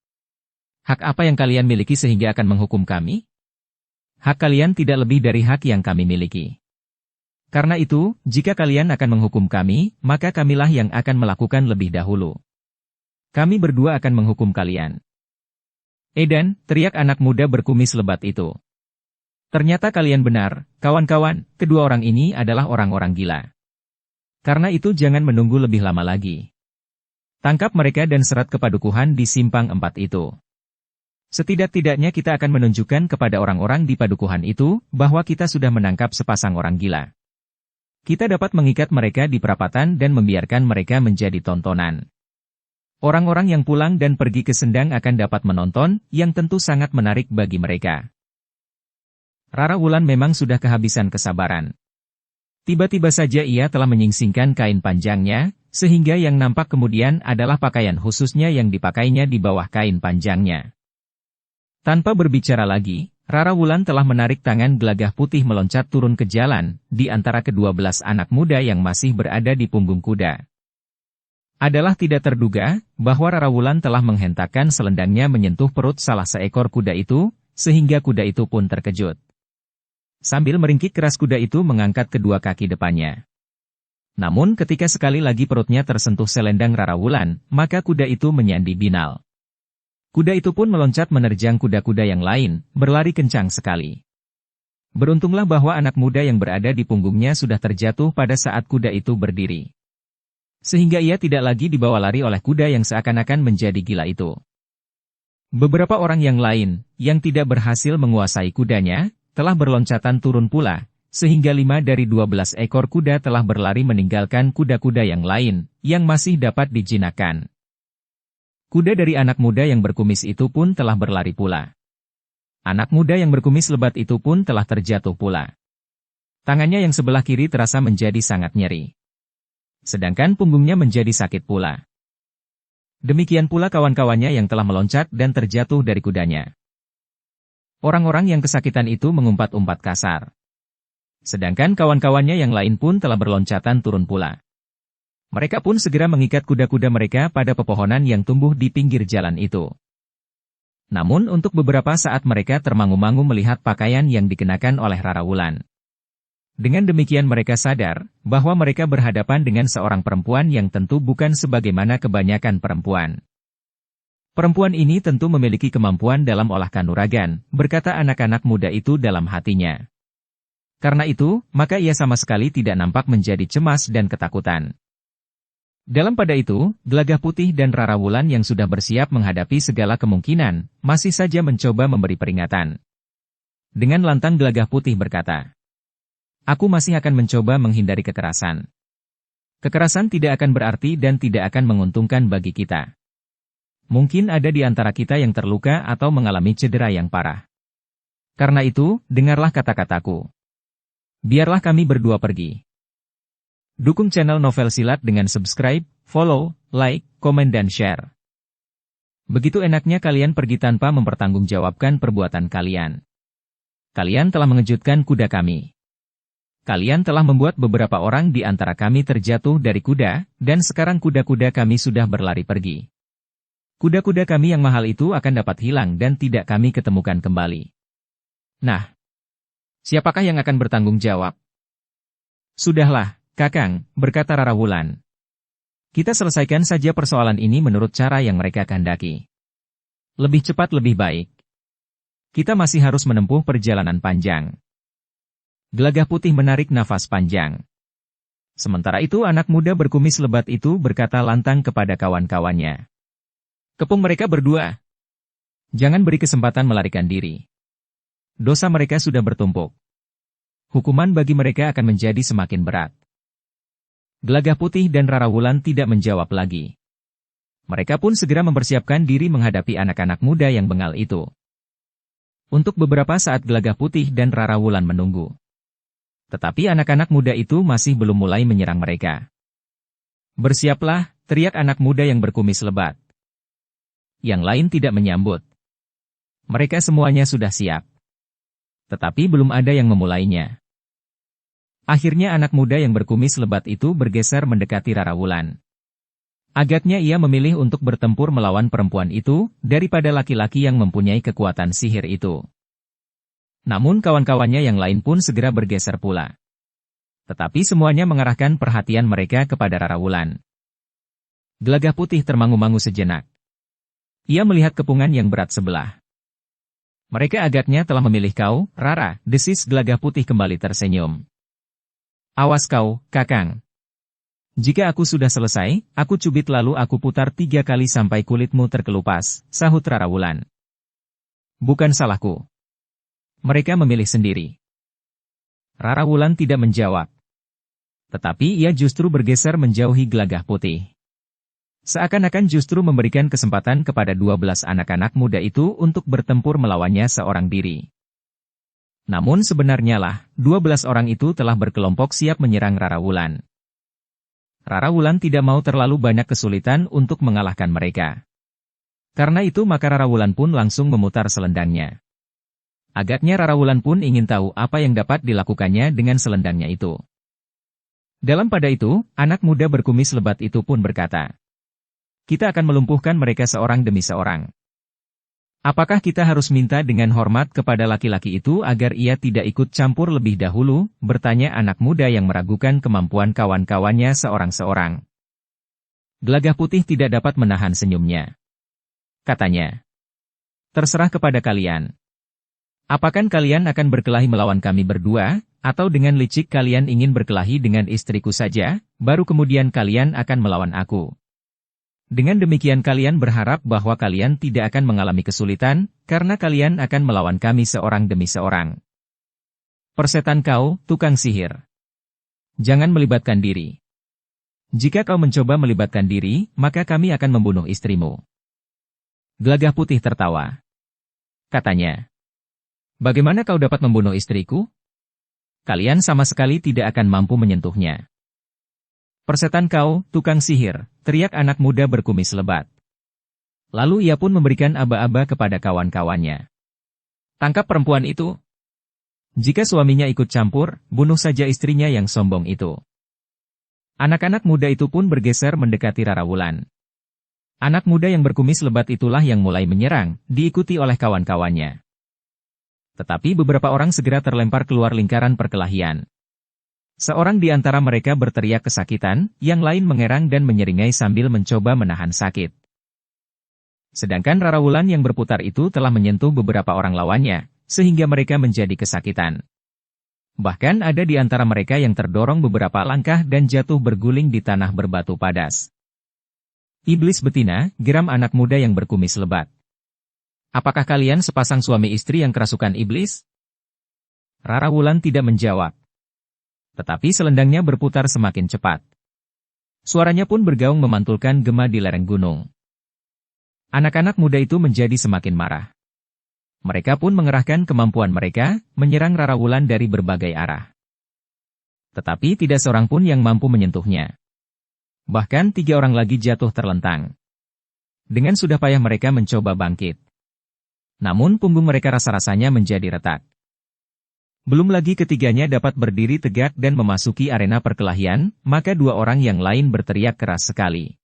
Hak apa yang kalian miliki sehingga akan menghukum kami? Hak kalian tidak lebih dari hak yang kami miliki. Karena itu, jika kalian akan menghukum kami, maka kamilah yang akan melakukan lebih dahulu. Kami berdua akan menghukum kalian." "Edan," teriak anak muda berkumis lebat itu. "Ternyata kalian benar, kawan-kawan, kedua orang ini adalah orang-orang gila. Karena itu jangan menunggu lebih lama lagi. Tangkap mereka dan seret ke padukuhan di simpang 4 itu. Setidak-tidaknya kita akan menunjukkan kepada orang-orang di padukuhan itu, bahwa kita sudah menangkap sepasang orang gila. Kita dapat mengikat mereka di perapatan dan membiarkan mereka menjadi tontonan. Orang-orang yang pulang dan pergi ke Sendang akan dapat menonton, yang tentu sangat menarik bagi mereka." Rara Wulan memang sudah kehabisan kesabaran. Tiba-tiba saja ia telah menyingsingkan kain panjangnya, sehingga yang nampak kemudian adalah pakaian khususnya yang dipakainya di bawah kain panjangnya. Tanpa berbicara lagi, Rara Wulan telah menarik tangan Gelagah Putih meloncat turun ke jalan, di antara ke-12 anak muda yang masih berada di punggung kuda. Adalah tidak terduga, bahwa Rara Wulan telah menghentakkan selendangnya menyentuh perut salah seekor kuda itu, sehingga kuda itu pun terkejut. Sambil meringkik keras kuda itu mengangkat kedua kaki depannya. Namun ketika sekali lagi perutnya tersentuh selendang Rara Wulan, maka kuda itu menyandi binal. Kuda itu pun meloncat menerjang kuda-kuda yang lain, berlari kencang sekali. Beruntunglah bahwa anak muda yang berada di punggungnya sudah terjatuh pada saat kuda itu berdiri. Sehingga ia tidak lagi dibawa lari oleh kuda yang seakan-akan menjadi gila itu. Beberapa orang yang lain, yang tidak berhasil menguasai kudanya, telah berloncatan turun pula, sehingga 5 dari 12 ekor kuda telah berlari meninggalkan kuda-kuda yang lain, yang masih dapat dijinakkan. Kuda dari anak muda yang berkumis itu pun telah berlari pula. Anak muda yang berkumis lebat itu pun telah terjatuh pula. Tangannya yang sebelah kiri terasa menjadi sangat nyeri. Sedangkan punggungnya menjadi sakit pula. Demikian pula kawan-kawannya yang telah meloncat dan terjatuh dari kudanya. Orang-orang yang kesakitan itu mengumpat-umpat kasar. Sedangkan kawan-kawannya yang lain pun telah berloncatan turun pula. Mereka pun segera mengikat kuda-kuda mereka pada pepohonan yang tumbuh di pinggir jalan itu. Namun untuk beberapa saat mereka termangu-mangu melihat pakaian yang dikenakan oleh Rara Wulan. Dengan demikian mereka sadar, bahwa mereka berhadapan dengan seorang perempuan yang tentu bukan sebagaimana kebanyakan perempuan. Perempuan ini tentu memiliki kemampuan dalam olah kanuragan, berkata anak-anak muda itu dalam hatinya. Karena itu, maka ia sama sekali tidak nampak menjadi cemas dan ketakutan. Dalam pada itu, Gelagah Putih dan Rara Wulan yang sudah bersiap menghadapi segala kemungkinan, masih saja mencoba memberi peringatan. Dengan lantang Gelagah Putih berkata, "Aku masih akan mencoba menghindari kekerasan. Kekerasan tidak akan berarti dan tidak akan menguntungkan bagi kita. Mungkin ada di antara kita yang terluka atau mengalami cedera yang parah. Karena itu, dengarlah kata-kataku. Biarlah kami berdua pergi." Dukung channel Novel Silat dengan subscribe, follow, like, komen dan share. Begitu enaknya kalian pergi tanpa mempertanggungjawabkan perbuatan kalian. Kalian telah mengejutkan kuda kami. Kalian telah membuat beberapa orang di antara kami terjatuh dari kuda, dan sekarang kuda-kuda kami sudah berlari pergi. Kuda-kuda kami yang mahal itu akan dapat hilang dan tidak kami ketemukan kembali. Nah, siapakah yang akan bertanggung jawab? Sudahlah, Kakang, berkata Rara Wulan. Kita selesaikan saja persoalan ini menurut cara yang mereka kehendaki. Lebih cepat lebih baik. Kita masih harus menempuh perjalanan panjang. Gelagah Putih menarik nafas panjang. Sementara itu anak muda berkumis lebat itu berkata lantang kepada kawan-kawannya. Kepung mereka berdua. Jangan beri kesempatan melarikan diri. Dosa mereka sudah bertumpuk. Hukuman bagi mereka akan menjadi semakin berat. Gelagah Putih dan Rara Wulan tidak menjawab lagi. Mereka pun segera mempersiapkan diri menghadapi anak-anak muda yang bengal itu. Untuk beberapa saat Gelagah Putih dan Rara Wulan menunggu. Tetapi anak-anak muda itu masih belum mulai menyerang mereka. Bersiaplah, teriak anak muda yang berkumis lebat. Yang lain tidak menyambut. Mereka semuanya sudah siap. Tetapi belum ada yang memulainya. Akhirnya anak muda yang berkumis lebat itu bergeser mendekati Rara Wulan. Agaknya ia memilih untuk bertempur melawan perempuan itu, daripada laki-laki yang mempunyai kekuatan sihir itu. Namun kawan-kawannya yang lain pun segera bergeser pula. Tetapi semuanya mengarahkan perhatian mereka kepada Rara Wulan. Gelagah Putih termangu-mangu sejenak. Ia melihat kepungan yang berat sebelah. Mereka agaknya telah memilih kau, Rara, desis Gelagah Putih kembali tersenyum. Awas kau, Kakang. Jika aku sudah selesai, aku cubit lalu aku putar 3 kali sampai kulitmu terkelupas, sahut Rara Wulan. Bukan salahku. Mereka memilih sendiri. Rara Wulan tidak menjawab. Tetapi ia justru bergeser menjauhi Gelagah Putih. Seakan-akan justru memberikan kesempatan kepada 12 anak-anak muda itu untuk bertempur melawannya seorang diri. Namun sebenarnya lah, 12 orang itu telah berkelompok siap menyerang Rara Wulan. Rara Wulan tidak mau terlalu banyak kesulitan untuk mengalahkan mereka. Karena itu maka Rara Wulan pun langsung memutar selendangnya. Agaknya Rara Wulan pun ingin tahu apa yang dapat dilakukannya dengan selendangnya itu. Dalam pada itu, anak muda berkumis lebat itu pun berkata, kita akan melumpuhkan mereka seorang demi seorang. Apakah kita harus minta dengan hormat kepada laki-laki itu agar ia tidak ikut campur lebih dahulu, bertanya anak muda yang meragukan kemampuan kawan-kawannya seorang-seorang. Gelagah Putih tidak dapat menahan senyumnya. Katanya, terserah kepada kalian. Apakah kalian akan berkelahi melawan kami berdua, atau dengan licik kalian ingin berkelahi dengan istriku saja, baru kemudian kalian akan melawan aku. Dengan demikian kalian berharap bahwa kalian tidak akan mengalami kesulitan, karena kalian akan melawan kami seorang demi seorang. Persetan kau, tukang sihir. Jangan melibatkan diri. Jika kau mencoba melibatkan diri, maka kami akan membunuh istrimu. Gelagah Putih tertawa. Katanya, bagaimana kau dapat membunuh istriku? Kalian sama sekali tidak akan mampu menyentuhnya. Persetan kau, tukang sihir, teriak anak muda berkumis lebat. Lalu ia pun memberikan aba-aba kepada kawan-kawannya. Tangkap perempuan itu. Jika suaminya ikut campur, bunuh saja istrinya yang sombong itu. Anak-anak muda itu pun bergeser mendekati Rara Wulan. Anak muda yang berkumis lebat itulah yang mulai menyerang, diikuti oleh kawan-kawannya. Tetapi beberapa orang segera terlempar keluar lingkaran perkelahian. Seorang di antara mereka berteriak kesakitan, yang lain mengerang dan menyeringai sambil mencoba menahan sakit. Sedangkan Rara Wulan yang berputar itu telah menyentuh beberapa orang lawannya, sehingga mereka menjadi kesakitan. Bahkan ada di antara mereka yang terdorong beberapa langkah dan jatuh berguling di tanah berbatu padas. Iblis betina, geram anak muda yang berkumis lebat. Apakah kalian sepasang suami istri yang kerasukan iblis? Rara Wulan tidak menjawab. Tetapi selendangnya berputar semakin cepat. Suaranya pun bergaung memantulkan gema di lereng gunung. Anak-anak muda itu menjadi semakin marah. Mereka pun mengerahkan kemampuan mereka, menyerang Rara Wulan dari berbagai arah. Tetapi tidak seorang pun yang mampu menyentuhnya. Bahkan 3 orang lagi jatuh terlentang. Dengan sudah payah mereka mencoba bangkit. Namun punggung mereka rasa-rasanya menjadi retak. Belum lagi ketiganya dapat berdiri tegak dan memasuki arena perkelahian, maka dua orang yang lain berteriak keras sekali.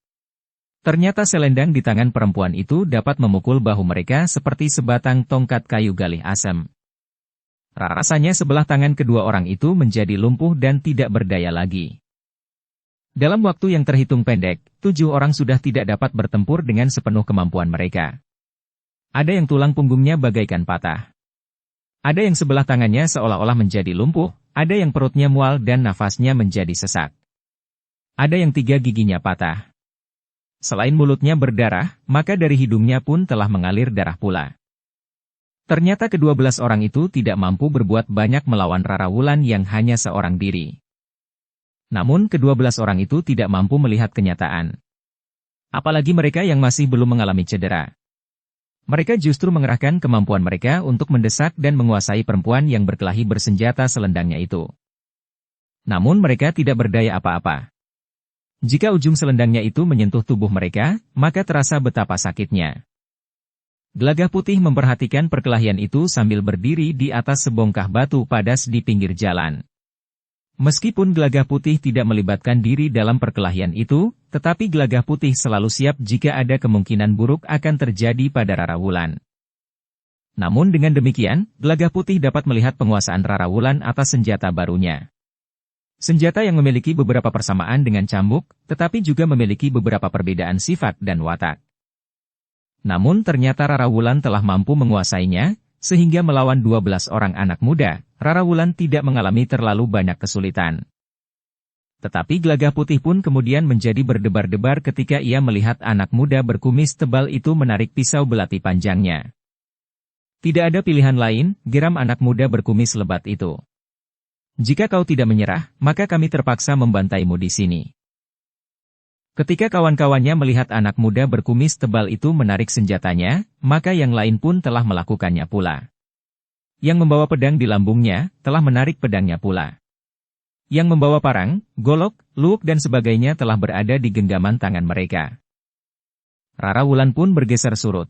Ternyata selendang di tangan perempuan itu dapat memukul bahu mereka seperti sebatang tongkat kayu galih asam. Rasanya sebelah tangan kedua orang itu menjadi lumpuh dan tidak berdaya lagi. Dalam waktu yang terhitung pendek, 7 orang sudah tidak dapat bertempur dengan sepenuh kemampuan mereka. Ada yang tulang punggungnya bagaikan patah. Ada yang sebelah tangannya seolah-olah menjadi lumpuh, ada yang perutnya mual dan nafasnya menjadi sesak. Ada yang 3 giginya patah. Selain mulutnya berdarah, maka dari hidungnya pun telah mengalir darah pula. Ternyata ke-12 orang itu tidak mampu berbuat banyak melawan Rara Wulan yang hanya seorang diri. Namun ke-12 orang itu tidak mampu melihat kenyataan. Apalagi mereka yang masih belum mengalami cedera. Mereka justru mengerahkan kemampuan mereka untuk mendesak dan menguasai perempuan yang berkelahi bersenjata selendangnya itu. Namun mereka tidak berdaya apa-apa. Jika ujung selendangnya itu menyentuh tubuh mereka, maka terasa betapa sakitnya. Gelagah Putih memperhatikan perkelahian itu sambil berdiri di atas sebongkah batu padas di pinggir jalan. Meskipun Gelagah Putih tidak melibatkan diri dalam perkelahian itu, tetapi Gelagah Putih selalu siap jika ada kemungkinan buruk akan terjadi pada Rara Wulan. Namun dengan demikian, Gelagah Putih dapat melihat penguasaan Rara Wulan atas senjata barunya. Senjata yang memiliki beberapa persamaan dengan cambuk, tetapi juga memiliki beberapa perbedaan sifat dan watak. Namun ternyata Rara Wulan telah mampu menguasainya, sehingga melawan 12 orang anak muda, Rara Wulan tidak mengalami terlalu banyak kesulitan. Tetapi Gelagah Putih pun kemudian menjadi berdebar-debar ketika ia melihat anak muda berkumis tebal itu menarik pisau belati panjangnya. Tidak ada pilihan lain, geram anak muda berkumis lebat itu. Jika kau tidak menyerah, maka kami terpaksa membantaimu di sini. Ketika kawan-kawannya melihat anak muda berkumis tebal itu menarik senjatanya, maka yang lain pun telah melakukannya pula. Yang membawa pedang di lambungnya, telah menarik pedangnya pula. Yang membawa parang, golok, luuk dan sebagainya telah berada di genggaman tangan mereka. Rara Wulan pun bergeser surut.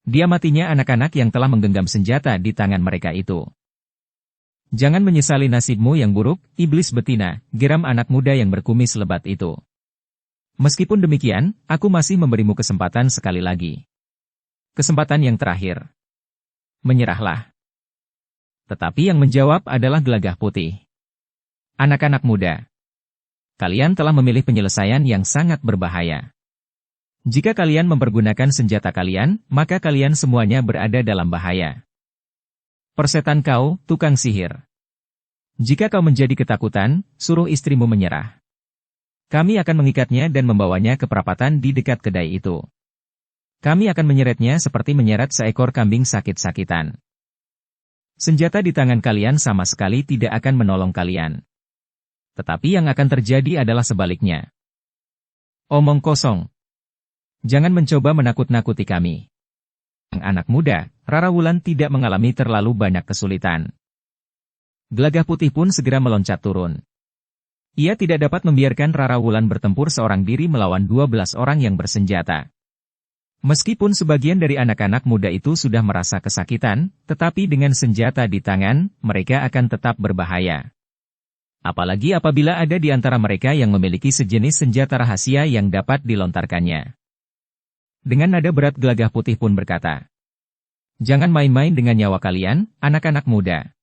Dia matinya anak-anak yang telah menggenggam senjata di tangan mereka itu. Jangan menyesali nasibmu yang buruk, iblis betina, geram anak muda yang berkumis lebat itu. Meskipun demikian, aku masih memberimu kesempatan sekali lagi. Kesempatan yang terakhir. Menyerahlah. Tetapi yang menjawab adalah Gelagah Putih. Anak-anak muda. Kalian telah memilih penyelesaian yang sangat berbahaya. Jika kalian mempergunakan senjata kalian, maka kalian semuanya berada dalam bahaya. Persetan kau, tukang sihir. Jika kau menjadi ketakutan, suruh istrimu menyerah. Kami akan mengikatnya dan membawanya ke perapatan di dekat kedai itu. Kami akan menyeretnya seperti menyeret seekor kambing sakit-sakitan. Senjata di tangan kalian sama sekali tidak akan menolong kalian. Tetapi yang akan terjadi adalah sebaliknya. Omong kosong. Jangan mencoba menakut-nakuti kami. Anak muda, Rara Wulan tidak mengalami terlalu banyak kesulitan. Gelagah Putih pun segera meloncat turun. Ia tidak dapat membiarkan Rara Wulan bertempur seorang diri melawan 12 orang yang bersenjata. Meskipun sebagian dari anak-anak muda itu sudah merasa kesakitan, tetapi dengan senjata di tangan, mereka akan tetap berbahaya. Apalagi apabila ada di antara mereka yang memiliki sejenis senjata rahasia yang dapat dilontarkannya. Dengan nada berat Gelagah Putih pun berkata, "Jangan main-main dengan nyawa kalian, anak-anak muda.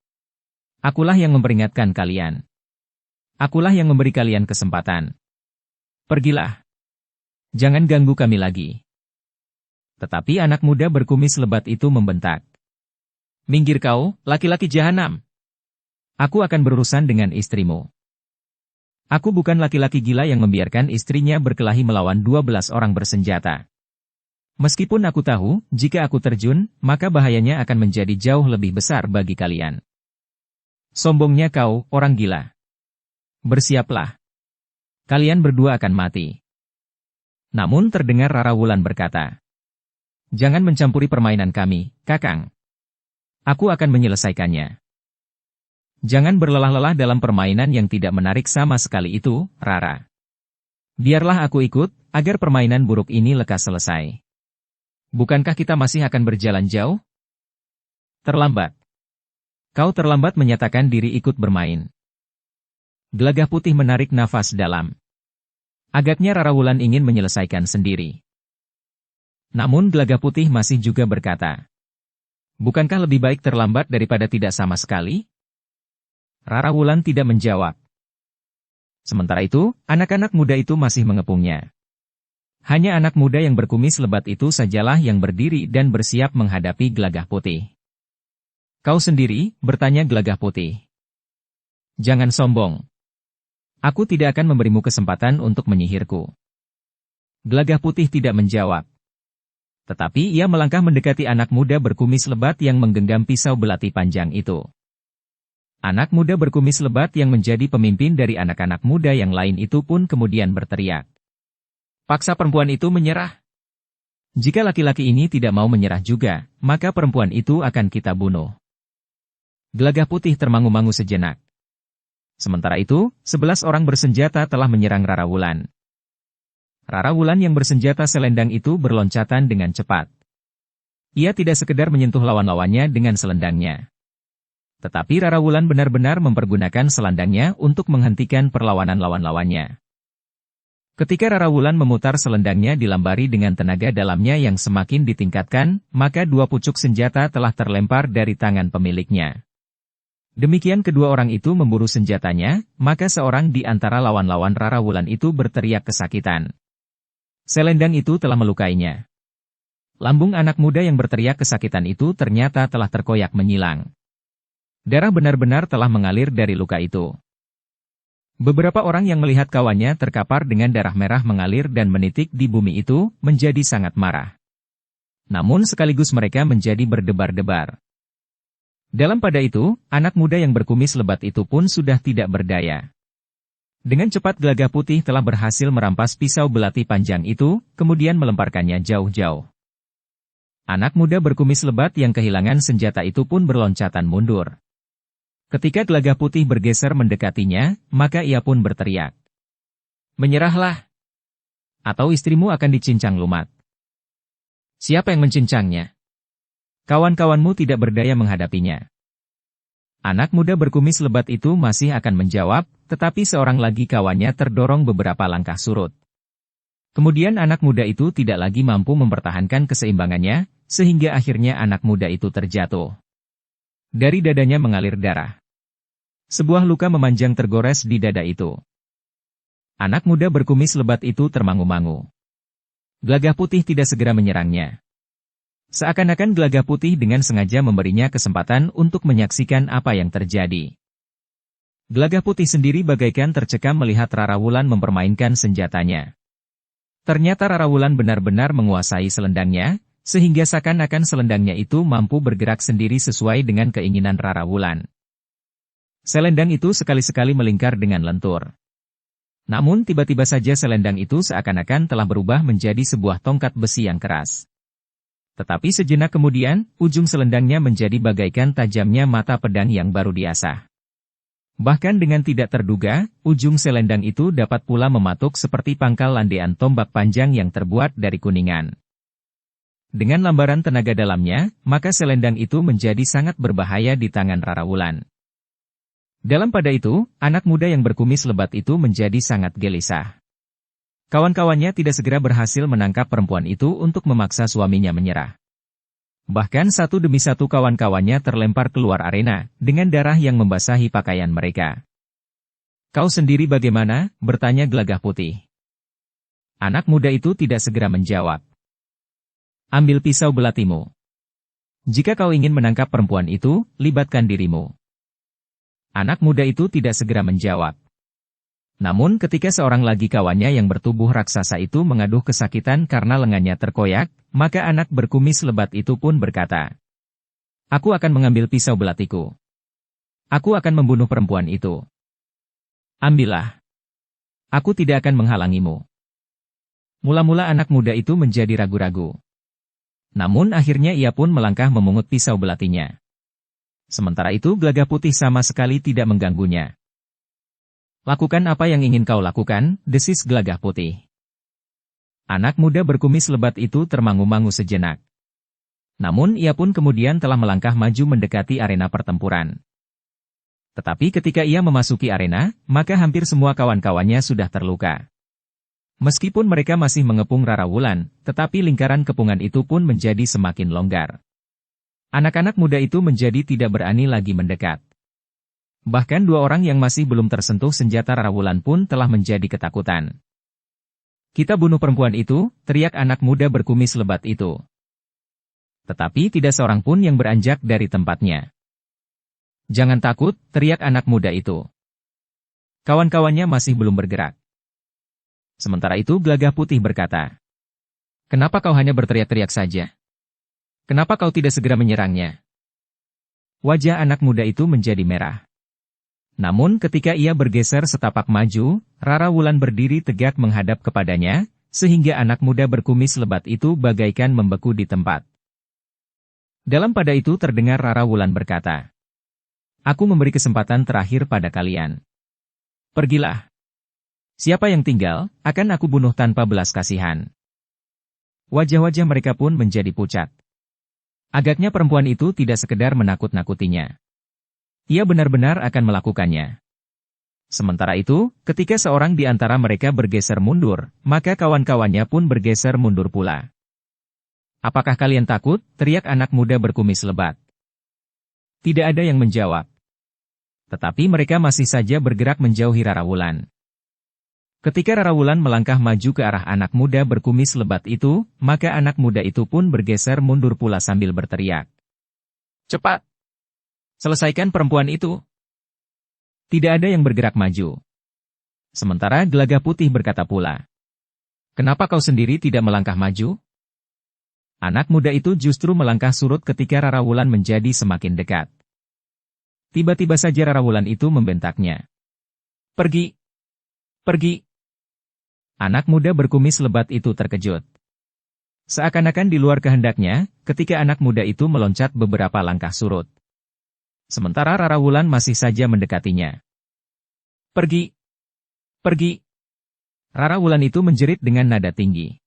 Akulah yang memperingatkan kalian. Akulah yang memberi kalian kesempatan. Pergilah. Jangan ganggu kami lagi." Tetapi anak muda berkumis lebat itu membentak. "Minggir kau, laki-laki jahanam. Aku akan berurusan dengan istrimu. Aku bukan laki-laki gila yang membiarkan istrinya berkelahi melawan 12 orang bersenjata. Meskipun aku tahu, jika aku terjun, maka bahayanya akan menjadi jauh lebih besar bagi kalian. Sombongnya kau, orang gila. Bersiaplah. Kalian berdua akan mati." Namun terdengar Rara Wulan berkata, "Jangan mencampuri permainan kami, Kakang. Aku akan menyelesaikannya. Jangan berlelah-lelah dalam permainan yang tidak menarik sama sekali itu, Rara. Biarlah aku ikut, agar permainan buruk ini lekas selesai. Bukankah kita masih akan berjalan jauh? Terlambat. Kau terlambat menyatakan diri ikut bermain. Gelagah Putih menarik nafas dalam. Agaknya Rara Wulan ingin menyelesaikan sendiri. Namun Gelagah Putih masih juga berkata, bukankah lebih baik terlambat daripada tidak sama sekali? Rara Wulan tidak menjawab. Sementara itu, anak-anak muda itu masih mengepungnya. Hanya anak muda yang berkumis lebat itu sajalah yang berdiri dan bersiap menghadapi Gelagah Putih. Kau sendiri, bertanya Gelagah Putih. Jangan sombong. Aku tidak akan memberimu kesempatan untuk menyihirku. Gelagah Putih tidak menjawab. Tetapi ia melangkah mendekati anak muda berkumis lebat yang menggenggam pisau belati panjang itu. Anak muda berkumis lebat yang menjadi pemimpin dari anak-anak muda yang lain itu pun kemudian berteriak. Paksa perempuan itu menyerah. Jika laki-laki ini tidak mau menyerah juga, maka perempuan itu akan kita bunuh. Gelagah Putih termangu-mangu sejenak. Sementara itu, 11 orang bersenjata telah menyerang Rara Wulan. Rara Wulan yang bersenjata selendang itu berloncatan dengan cepat. Ia tidak sekedar menyentuh lawan-lawannya dengan selendangnya. Tetapi Rara Wulan benar-benar mempergunakan selendangnya untuk menghentikan perlawanan lawan-lawannya. Ketika Rara Wulan memutar selendangnya dilambari dengan tenaga dalamnya yang semakin ditingkatkan, maka 2 pucuk senjata telah terlempar dari tangan pemiliknya. Demikian kedua orang itu memburu senjatanya, maka seorang di antara lawan-lawan Rara Wulan itu berteriak kesakitan. Selendang itu telah melukainya. Lambung anak muda yang berteriak kesakitan itu ternyata telah terkoyak menyilang. Darah benar-benar telah mengalir dari luka itu. Beberapa orang yang melihat kawannya terkapar dengan darah merah mengalir dan menitik di bumi itu, menjadi sangat marah. Namun sekaligus mereka menjadi berdebar-debar. Dalam pada itu, anak muda yang berkumis lebat itu pun sudah tidak berdaya. Dengan cepat Gelagah Putih telah berhasil merampas pisau belati panjang itu, kemudian melemparkannya jauh-jauh. Anak muda berkumis lebat yang kehilangan senjata itu pun berloncatan mundur. Ketika Gelagah Putih bergeser mendekatinya, maka ia pun berteriak. Menyerahlah! Atau istrimu akan dicincang lumat. Siapa yang mencincangnya? Kawan-kawanmu tidak berdaya menghadapinya. Anak muda berkumis lebat itu masih akan menjawab, tetapi seorang lagi kawannya terdorong beberapa langkah surut. Kemudian anak muda itu tidak lagi mampu mempertahankan keseimbangannya, sehingga akhirnya anak muda itu terjatuh. Dari dadanya mengalir darah. Sebuah luka memanjang tergores di dada itu. Anak muda berkumis lebat itu termangu-mangu. Gelagah Putih tidak segera menyerangnya. Seakan-akan Gelagah Putih dengan sengaja memberinya kesempatan untuk menyaksikan apa yang terjadi. Gelagah Putih sendiri bagaikan tercekam melihat Rara Wulan mempermainkan senjatanya. Ternyata Rara Wulan benar-benar menguasai selendangnya, sehingga seakan-akan selendangnya itu mampu bergerak sendiri sesuai dengan keinginan Rara Wulan. Selendang itu sekali-sekali melingkar dengan lentur. Namun tiba-tiba saja selendang itu seakan-akan telah berubah menjadi sebuah tongkat besi yang keras. Tetapi sejenak kemudian, ujung selendangnya menjadi bagaikan tajamnya mata pedang yang baru diasah. Bahkan dengan tidak terduga, ujung selendang itu dapat pula mematuk seperti pangkal landean tombak panjang yang terbuat dari kuningan. Dengan lambaran tenaga dalamnya, maka selendang itu menjadi sangat berbahaya di tangan Rara Wulan. Dalam pada itu, anak muda yang berkumis lebat itu menjadi sangat gelisah. Kawan-kawannya tidak segera berhasil menangkap perempuan itu untuk memaksa suaminya menyerah. Bahkan satu demi satu kawan-kawannya terlempar keluar arena, dengan darah yang membasahi pakaian mereka. Kau sendiri bagaimana? Bertanya Gelagah Putih. Anak muda itu tidak segera menjawab. Ambil pisau belatimu. Jika kau ingin menangkap perempuan itu, libatkan dirimu. Anak muda itu tidak segera menjawab. Namun ketika seorang lagi kawannya yang bertubuh raksasa itu mengaduh kesakitan karena lengannya terkoyak, maka anak berkumis lebat itu pun berkata, "Aku akan mengambil pisau belatiku. Aku akan membunuh perempuan itu. Ambillah. Aku tidak akan menghalangimu." Mula-mula anak muda itu menjadi ragu-ragu. Namun akhirnya ia pun melangkah memungut pisau belatinya. Sementara itu Gelagah Putih sama sekali tidak mengganggunya. Lakukan apa yang ingin kau lakukan, desis Gelagah Putih. Anak muda berkumis lebat itu termangu-mangu sejenak. Namun ia pun kemudian telah melangkah maju mendekati arena pertempuran. Tetapi ketika ia memasuki arena, maka hampir semua kawan-kawannya sudah terluka. Meskipun mereka masih mengepung Rara Wulan, tetapi lingkaran kepungan itu pun menjadi semakin longgar. Anak-anak muda itu menjadi tidak berani lagi mendekat. Bahkan dua orang yang masih belum tersentuh senjata Rara Wulan pun telah menjadi ketakutan. Kita bunuh perempuan itu, teriak anak muda berkumis lebat itu. Tetapi tidak seorang pun yang beranjak dari tempatnya. Jangan takut, teriak anak muda itu. Kawan-kawannya masih belum bergerak. Sementara itu Gelagah Putih berkata, "Kenapa kau hanya berteriak-teriak saja? Kenapa kau tidak segera menyerangnya?" Wajah anak muda itu menjadi merah. Namun ketika ia bergeser setapak maju, Rara Wulan berdiri tegak menghadap kepadanya, sehingga anak muda berkumis lebat itu bagaikan membeku di tempat. Dalam pada itu terdengar Rara Wulan berkata, "Aku memberi kesempatan terakhir pada kalian. Pergilah. Siapa yang tinggal, akan aku bunuh tanpa belas kasihan." Wajah-wajah mereka pun menjadi pucat. Agaknya perempuan itu tidak sekedar menakut-nakutinya. Ia benar-benar akan melakukannya. Sementara itu, ketika seorang di antara mereka bergeser mundur, maka kawan-kawannya pun bergeser mundur pula. "Apakah kalian takut?" teriak anak muda berkumis lebat. Tidak ada yang menjawab. Tetapi mereka masih saja bergerak menjauhi Rara Wulan. Ketika Rara Wulan melangkah maju ke arah anak muda berkumis lebat itu, maka anak muda itu pun bergeser mundur pula sambil berteriak, "Cepat! Selesaikan perempuan itu!" Tidak ada yang bergerak maju. Sementara Gelagah Putih berkata pula, "Kenapa kau sendiri tidak melangkah maju?" Anak muda itu justru melangkah surut ketika Rara Wulan menjadi semakin dekat. Tiba-tiba saja Rara Wulan itu membentaknya. "Pergi! Pergi!" Anak muda berkumis lebat itu terkejut. Seakan-akan di luar kehendaknya, ketika anak muda itu meloncat beberapa langkah surut. Sementara Rara Wulan masih saja mendekatinya. "Pergi! Pergi!" Rara Wulan itu menjerit dengan nada tinggi.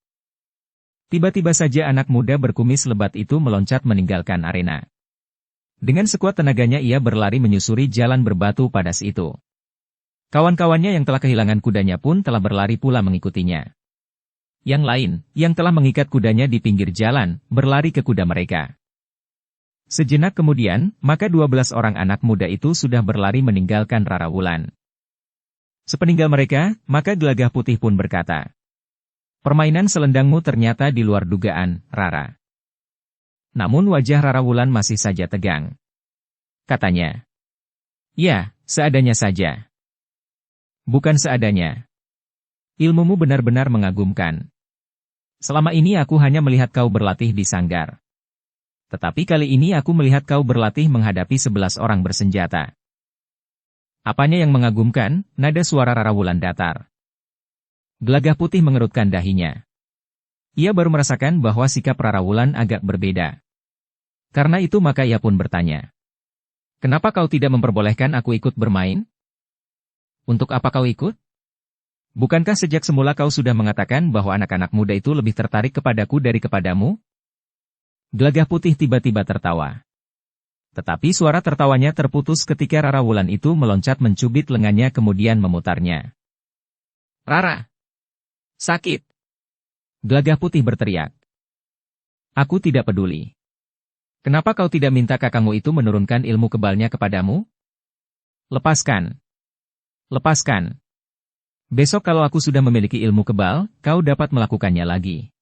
Tiba-tiba saja anak muda berkumis lebat itu meloncat meninggalkan arena. Dengan sekuat tenaganya ia berlari menyusuri jalan berbatu padas itu. Kawan-kawannya yang telah kehilangan kudanya pun telah berlari pula mengikutinya. Yang lain, yang telah mengikat kudanya di pinggir jalan, berlari ke kuda mereka. Sejenak kemudian, maka 12 orang anak muda itu sudah berlari meninggalkan Rara Wulan. Sepeninggal mereka, maka Gelagah Putih pun berkata, "Permainan selendangmu ternyata di luar dugaan, Rara." Namun wajah Rara Wulan masih saja tegang. Katanya, "Ya, seadanya saja." "Bukan seadanya. Ilmumu benar-benar mengagumkan. Selama ini aku hanya melihat kau berlatih di sanggar. Tetapi kali ini aku melihat kau berlatih menghadapi 11 orang bersenjata." "Apanya yang mengagumkan?" Nada suara Rara Wulan datar. Gelagah Putih mengerutkan dahinya. Ia baru merasakan bahwa sikap Rara Wulan agak berbeda. Karena itu maka ia pun bertanya, "Kenapa kau tidak memperbolehkan aku ikut bermain?" "Untuk apa kau ikut? Bukankah sejak semula kau sudah mengatakan bahwa anak-anak muda itu lebih tertarik kepadaku dari kepadamu?" Gelagah Putih tiba-tiba tertawa. Tetapi suara tertawanya terputus ketika Rara Wulan itu meloncat mencubit lengannya kemudian memutarnya. "Rara! Sakit!" Gelagah Putih berteriak. "Aku tidak peduli. Kenapa kau tidak minta kakangmu itu menurunkan ilmu kebalnya kepadamu? Lepaskan. Lepaskan. Besok kalau aku sudah memiliki ilmu kebal, kau dapat melakukannya lagi."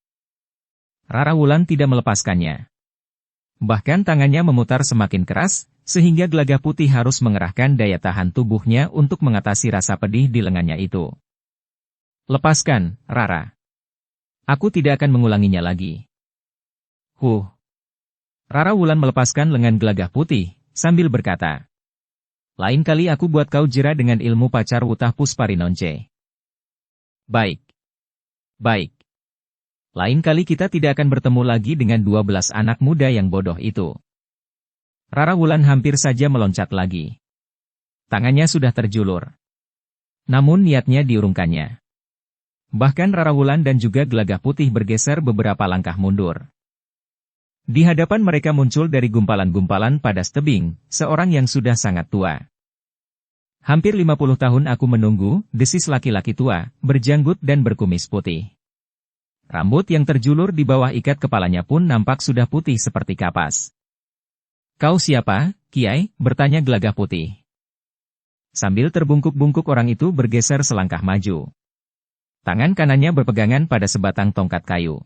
Rara Wulan tidak melepaskannya. Bahkan tangannya memutar semakin keras, sehingga Gelagah Putih harus mengerahkan daya tahan tubuhnya untuk mengatasi rasa pedih di lengannya itu. "Lepaskan, Rara. Aku tidak akan mengulanginya lagi." Rara Wulan melepaskan lengan Gelagah Putih, sambil berkata, "Lain kali aku buat kau jera dengan ilmu pacar Wutah Pusparinonce." "Baik. Baik. Lain kali kita tidak akan bertemu lagi dengan 12 anak muda yang bodoh itu." Rara Wulan hampir saja meloncat lagi. Tangannya sudah terjulur. Namun niatnya diurungkannya. Bahkan Rarawulan dan juga Gelagah Putih bergeser beberapa langkah mundur. Di hadapan mereka muncul dari gumpalan-gumpalan padas tebing, seorang yang sudah sangat tua. Hampir 50 tahun aku menunggu, desis laki-laki tua, berjanggut dan berkumis putih. Rambut yang terjulur di bawah ikat kepalanya pun nampak sudah putih seperti kapas. "Kau siapa, Kiai?" bertanya Gelagah Putih. Sambil terbungkuk-bungkuk orang itu bergeser selangkah maju. Tangan kanannya berpegangan pada sebatang tongkat kayu.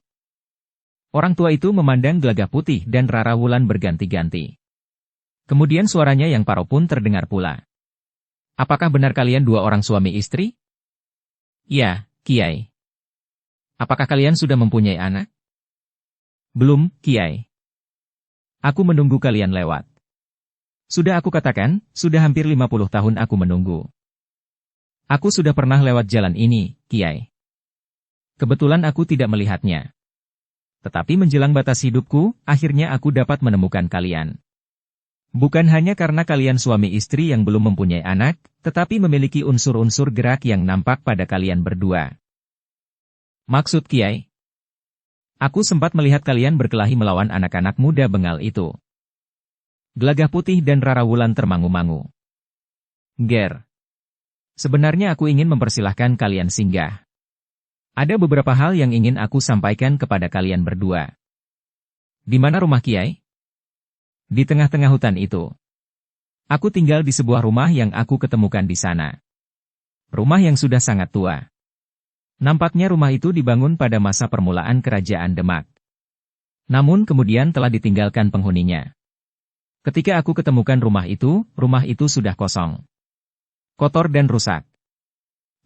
Orang tua itu memandang Gelagah Putih dan Rarawulan berganti-ganti. Kemudian suaranya yang parau pun terdengar pula. "Apakah benar kalian dua orang suami istri?" "Ya, Kiai." "Apakah kalian sudah mempunyai anak?" "Belum, Kiai. Aku menunggu kalian lewat." "Sudah aku katakan, sudah hampir 50 tahun aku menunggu. Aku sudah pernah lewat jalan ini, Kiai. Kebetulan aku tidak melihatnya. Tetapi menjelang batas hidupku, akhirnya aku dapat menemukan kalian. Bukan hanya karena kalian suami istri yang belum mempunyai anak, tetapi memiliki unsur-unsur gerak yang nampak pada kalian berdua." "Maksud Kiai?" "Aku sempat melihat kalian berkelahi melawan anak-anak muda bengal itu." Gelagah Putih dan Rarawulan termangu-mangu. "Ger, sebenarnya aku ingin mempersilahkan kalian singgah. Ada beberapa hal yang ingin aku sampaikan kepada kalian berdua." "Di mana rumah Kiai?" "Di tengah-tengah hutan itu. Aku tinggal di sebuah rumah yang aku ketemukan di sana. Rumah yang sudah sangat tua. Nampaknya rumah itu dibangun pada masa permulaan Kerajaan Demak. Namun kemudian telah ditinggalkan penghuninya. Ketika aku ketemukan rumah itu sudah kosong. Kotor dan rusak.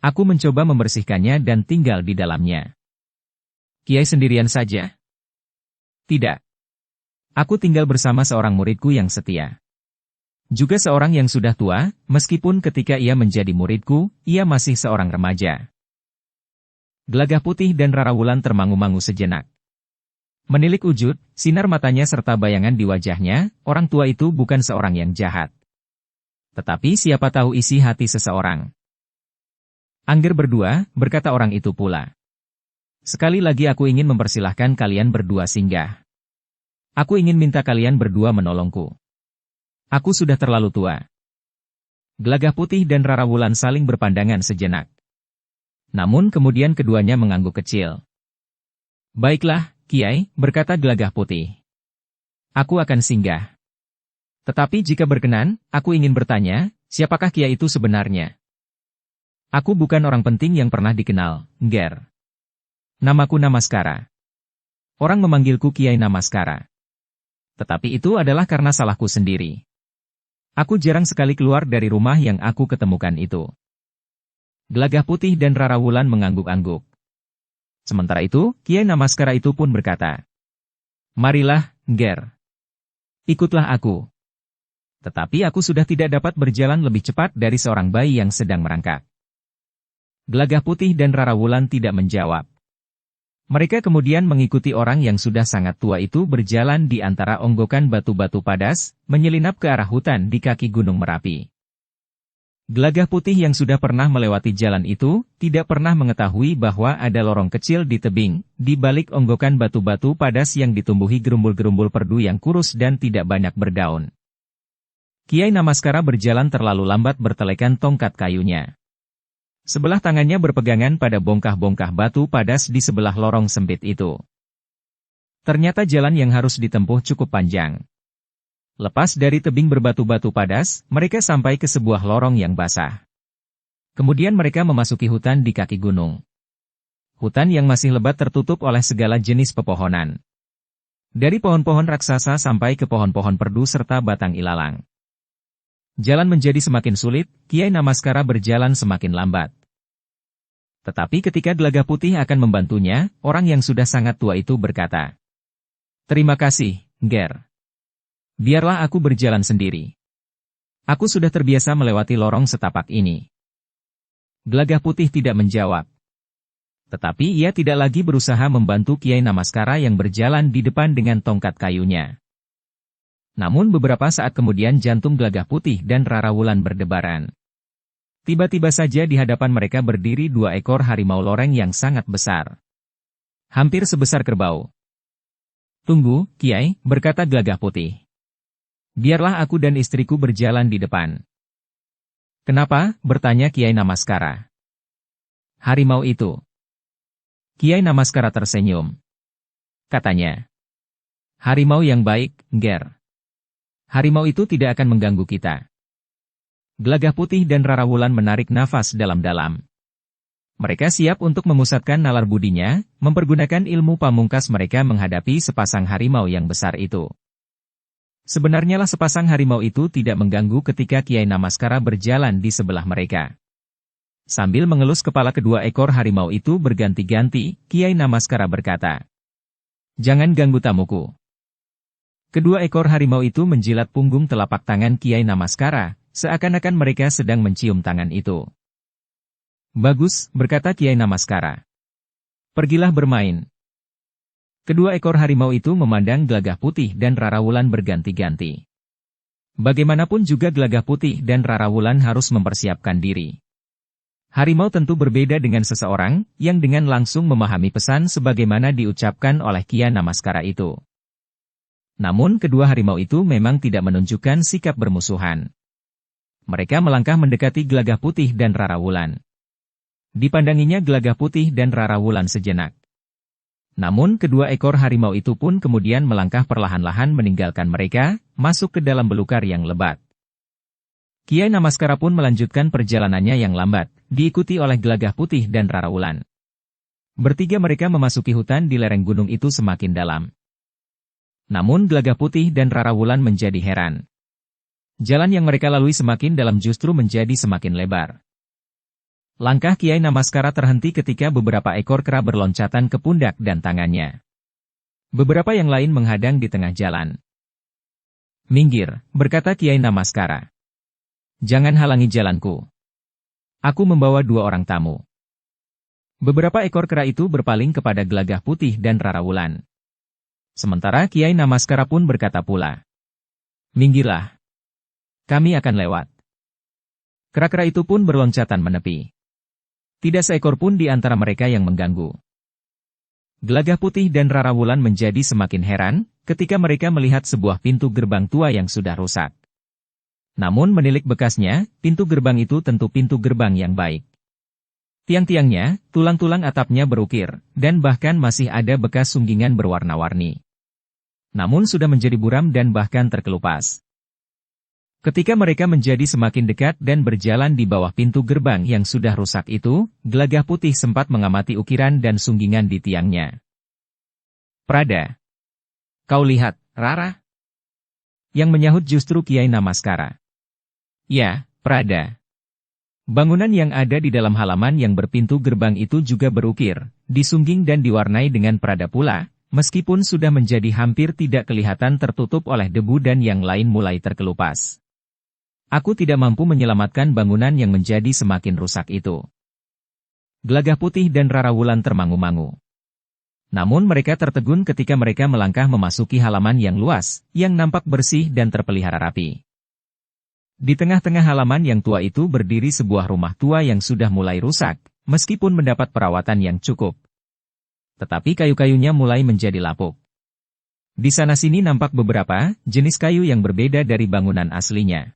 Aku mencoba membersihkannya dan tinggal di dalamnya." "Kiai sendirian saja?" "Tidak. Aku tinggal bersama seorang muridku yang setia. Juga seorang yang sudah tua, meskipun ketika ia menjadi muridku, ia masih seorang remaja." Gelagah Putih dan Rarawulan termangu-mangu sejenak. Menilik wujud, sinar matanya serta bayangan di wajahnya, orang tua itu bukan seorang yang jahat. Tetapi siapa tahu isi hati seseorang. "Angger berdua," berkata orang itu pula. "Sekali lagi aku ingin mempersilahkan kalian berdua singgah. Aku ingin minta kalian berdua menolongku. Aku sudah terlalu tua." Gelagah Putih dan Rarawulan saling berpandangan sejenak. Namun kemudian keduanya mengangguk kecil. "Baiklah, Kiai," berkata Gelagah Putih. "Aku akan singgah. Tetapi jika berkenan, aku ingin bertanya, siapakah Kiai itu sebenarnya?" "Aku bukan orang penting yang pernah dikenal, Nger. Namaku Namaskara. Orang memanggilku Kiai Namaskara. Tetapi itu adalah karena salahku sendiri. Aku jarang sekali keluar dari rumah yang aku ketemukan itu." Gelagah Putih dan Rarawulan mengangguk-angguk. Sementara itu, Kiai Namaskara itu pun berkata, "Marilah, Nger. Ikutlah aku." Tetapi aku sudah tidak dapat berjalan lebih cepat dari seorang bayi yang sedang merangkak. Gelagah Putih dan Rarawulan tidak menjawab. Mereka kemudian mengikuti orang yang sudah sangat tua itu berjalan di antara onggokan batu-batu padas, menyelinap ke arah hutan di kaki Gunung Merapi. Gelagah Putih yang sudah pernah melewati jalan itu, tidak pernah mengetahui bahwa ada lorong kecil di tebing, di balik onggokan batu-batu padas yang ditumbuhi gerumbul-gerumbul perdu yang kurus dan tidak banyak berdaun. Kiai Namaskara berjalan terlalu lambat bertelekan tongkat kayunya. Sebelah tangannya berpegangan pada bongkah-bongkah batu padas di sebelah lorong sempit itu. Ternyata jalan yang harus ditempuh cukup panjang. Lepas dari tebing berbatu-batu padas, mereka sampai ke sebuah lorong yang basah. Kemudian mereka memasuki hutan di kaki gunung. Hutan yang masih lebat tertutup oleh segala jenis pepohonan. Dari pohon-pohon raksasa sampai ke pohon-pohon perdu serta batang ilalang. Jalan menjadi semakin sulit, Kiai Namaskara berjalan semakin lambat. Tetapi ketika Gelagah Putih akan membantunya, orang yang sudah sangat tua itu berkata, "Terima kasih, Nger. Biarlah aku berjalan sendiri. Aku sudah terbiasa melewati lorong setapak ini." Gelagah Putih tidak menjawab. Tetapi ia tidak lagi berusaha membantu Kiai Namaskara yang berjalan di depan dengan tongkat kayunya. Namun beberapa saat kemudian jantung Gelagah Putih dan Rarawulan berdebaran. Tiba-tiba saja di hadapan mereka berdiri 2 ekor harimau loreng yang sangat besar. Hampir sebesar kerbau. "Tunggu, Kiai," berkata Gelagah Putih. "Biarlah aku dan istriku berjalan di depan." "Kenapa?" bertanya Kiai Namaskara. "Harimau itu." Kiai Namaskara tersenyum. Katanya, "Harimau yang baik, Nger. Harimau itu tidak akan mengganggu kita." Gelagah Putih dan Rara Wulan menarik nafas dalam-dalam. Mereka siap untuk memusatkan nalar budinya, mempergunakan ilmu pamungkas mereka menghadapi sepasang harimau yang besar itu. Sebenarnya lah sepasang harimau itu tidak mengganggu ketika Kiai Namaskara berjalan di sebelah mereka. Sambil mengelus kepala kedua ekor harimau itu berganti-ganti, Kiai Namaskara berkata, "Jangan ganggu tamuku." Kedua ekor harimau itu menjilat punggung telapak tangan Kiai Namaskara, seakan-akan mereka sedang mencium tangan itu. "Bagus," berkata Kiai Namaskara. "Pergilah bermain." Kedua ekor harimau itu memandang Gelagah Putih dan Rara Wulan berganti-ganti. Bagaimanapun juga Gelagah Putih dan Rara Wulan harus mempersiapkan diri. Harimau tentu berbeda dengan seseorang, yang dengan langsung memahami pesan sebagaimana diucapkan oleh Kiai Namaskara itu. Namun kedua harimau itu memang tidak menunjukkan sikap bermusuhan. Mereka melangkah mendekati Gelagah Putih dan Rara Wulan. Dipandanginya Gelagah Putih dan Rara Wulan sejenak. Namun kedua ekor harimau itu pun kemudian melangkah perlahan-lahan meninggalkan mereka, masuk ke dalam belukar yang lebat. Kiai Namaskara pun melanjutkan perjalanannya yang lambat, diikuti oleh Gelagah Putih dan Rara Wulan. Bertiga mereka memasuki hutan di lereng gunung itu semakin dalam. Namun Gelagah Putih dan Rara Wulan menjadi heran. Jalan yang mereka lalui semakin dalam justru menjadi semakin lebar. Langkah Kiai Namaskara terhenti ketika beberapa ekor kera berloncatan ke pundak dan tangannya. Beberapa yang lain menghadang di tengah jalan. "Minggir," berkata Kiai Namaskara. "Jangan halangi jalanku. Aku membawa 2 orang tamu." Beberapa ekor kera itu berpaling kepada Gelagah Putih dan Rara Wulan. Sementara Kiai Namaskara pun berkata pula, "Minggirlah. Kami akan lewat." Kera-kera itu pun berloncatan menepi. Tidak seekor pun di antara mereka yang mengganggu. Gelagah Putih dan Rara Wulan menjadi semakin heran, ketika mereka melihat sebuah pintu gerbang tua yang sudah rusak. Namun menilik bekasnya, pintu gerbang itu tentu pintu gerbang yang baik. Tiang-tiangnya, tulang-tulang atapnya berukir, dan bahkan masih ada bekas sunggingan berwarna-warni. Namun sudah menjadi buram dan bahkan terkelupas. Ketika mereka menjadi semakin dekat dan berjalan di bawah pintu gerbang yang sudah rusak itu, Gelagah Putih sempat mengamati ukiran dan sunggingan di tiangnya. "Prada. Kau lihat, Rara?" Yang menyahut justru Kiai Namaskara. "Ya, Prada." Bangunan yang ada di dalam halaman yang berpintu gerbang itu juga berukir, disungging dan diwarnai dengan prada pula, meskipun sudah menjadi hampir tidak kelihatan tertutup oleh debu dan yang lain mulai terkelupas. "Aku tidak mampu menyelamatkan bangunan yang menjadi semakin rusak itu." Gelagah Putih dan Rara Wulan termangu-mangu. Namun mereka tertegun ketika mereka melangkah memasuki halaman yang luas, yang nampak bersih dan terpelihara rapi. Di tengah-tengah halaman yang tua itu berdiri sebuah rumah tua yang sudah mulai rusak, meskipun mendapat perawatan yang cukup. Tetapi kayu-kayunya mulai menjadi lapuk. Di sana-sini nampak beberapa jenis kayu yang berbeda dari bangunan aslinya.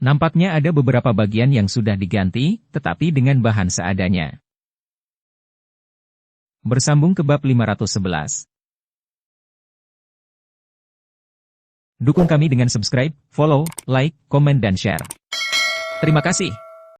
Nampaknya ada beberapa bagian yang sudah diganti, tetapi dengan bahan seadanya. Bersambung ke bab 511. Dukung kami dengan subscribe, follow, like, komen dan share. Terima kasih.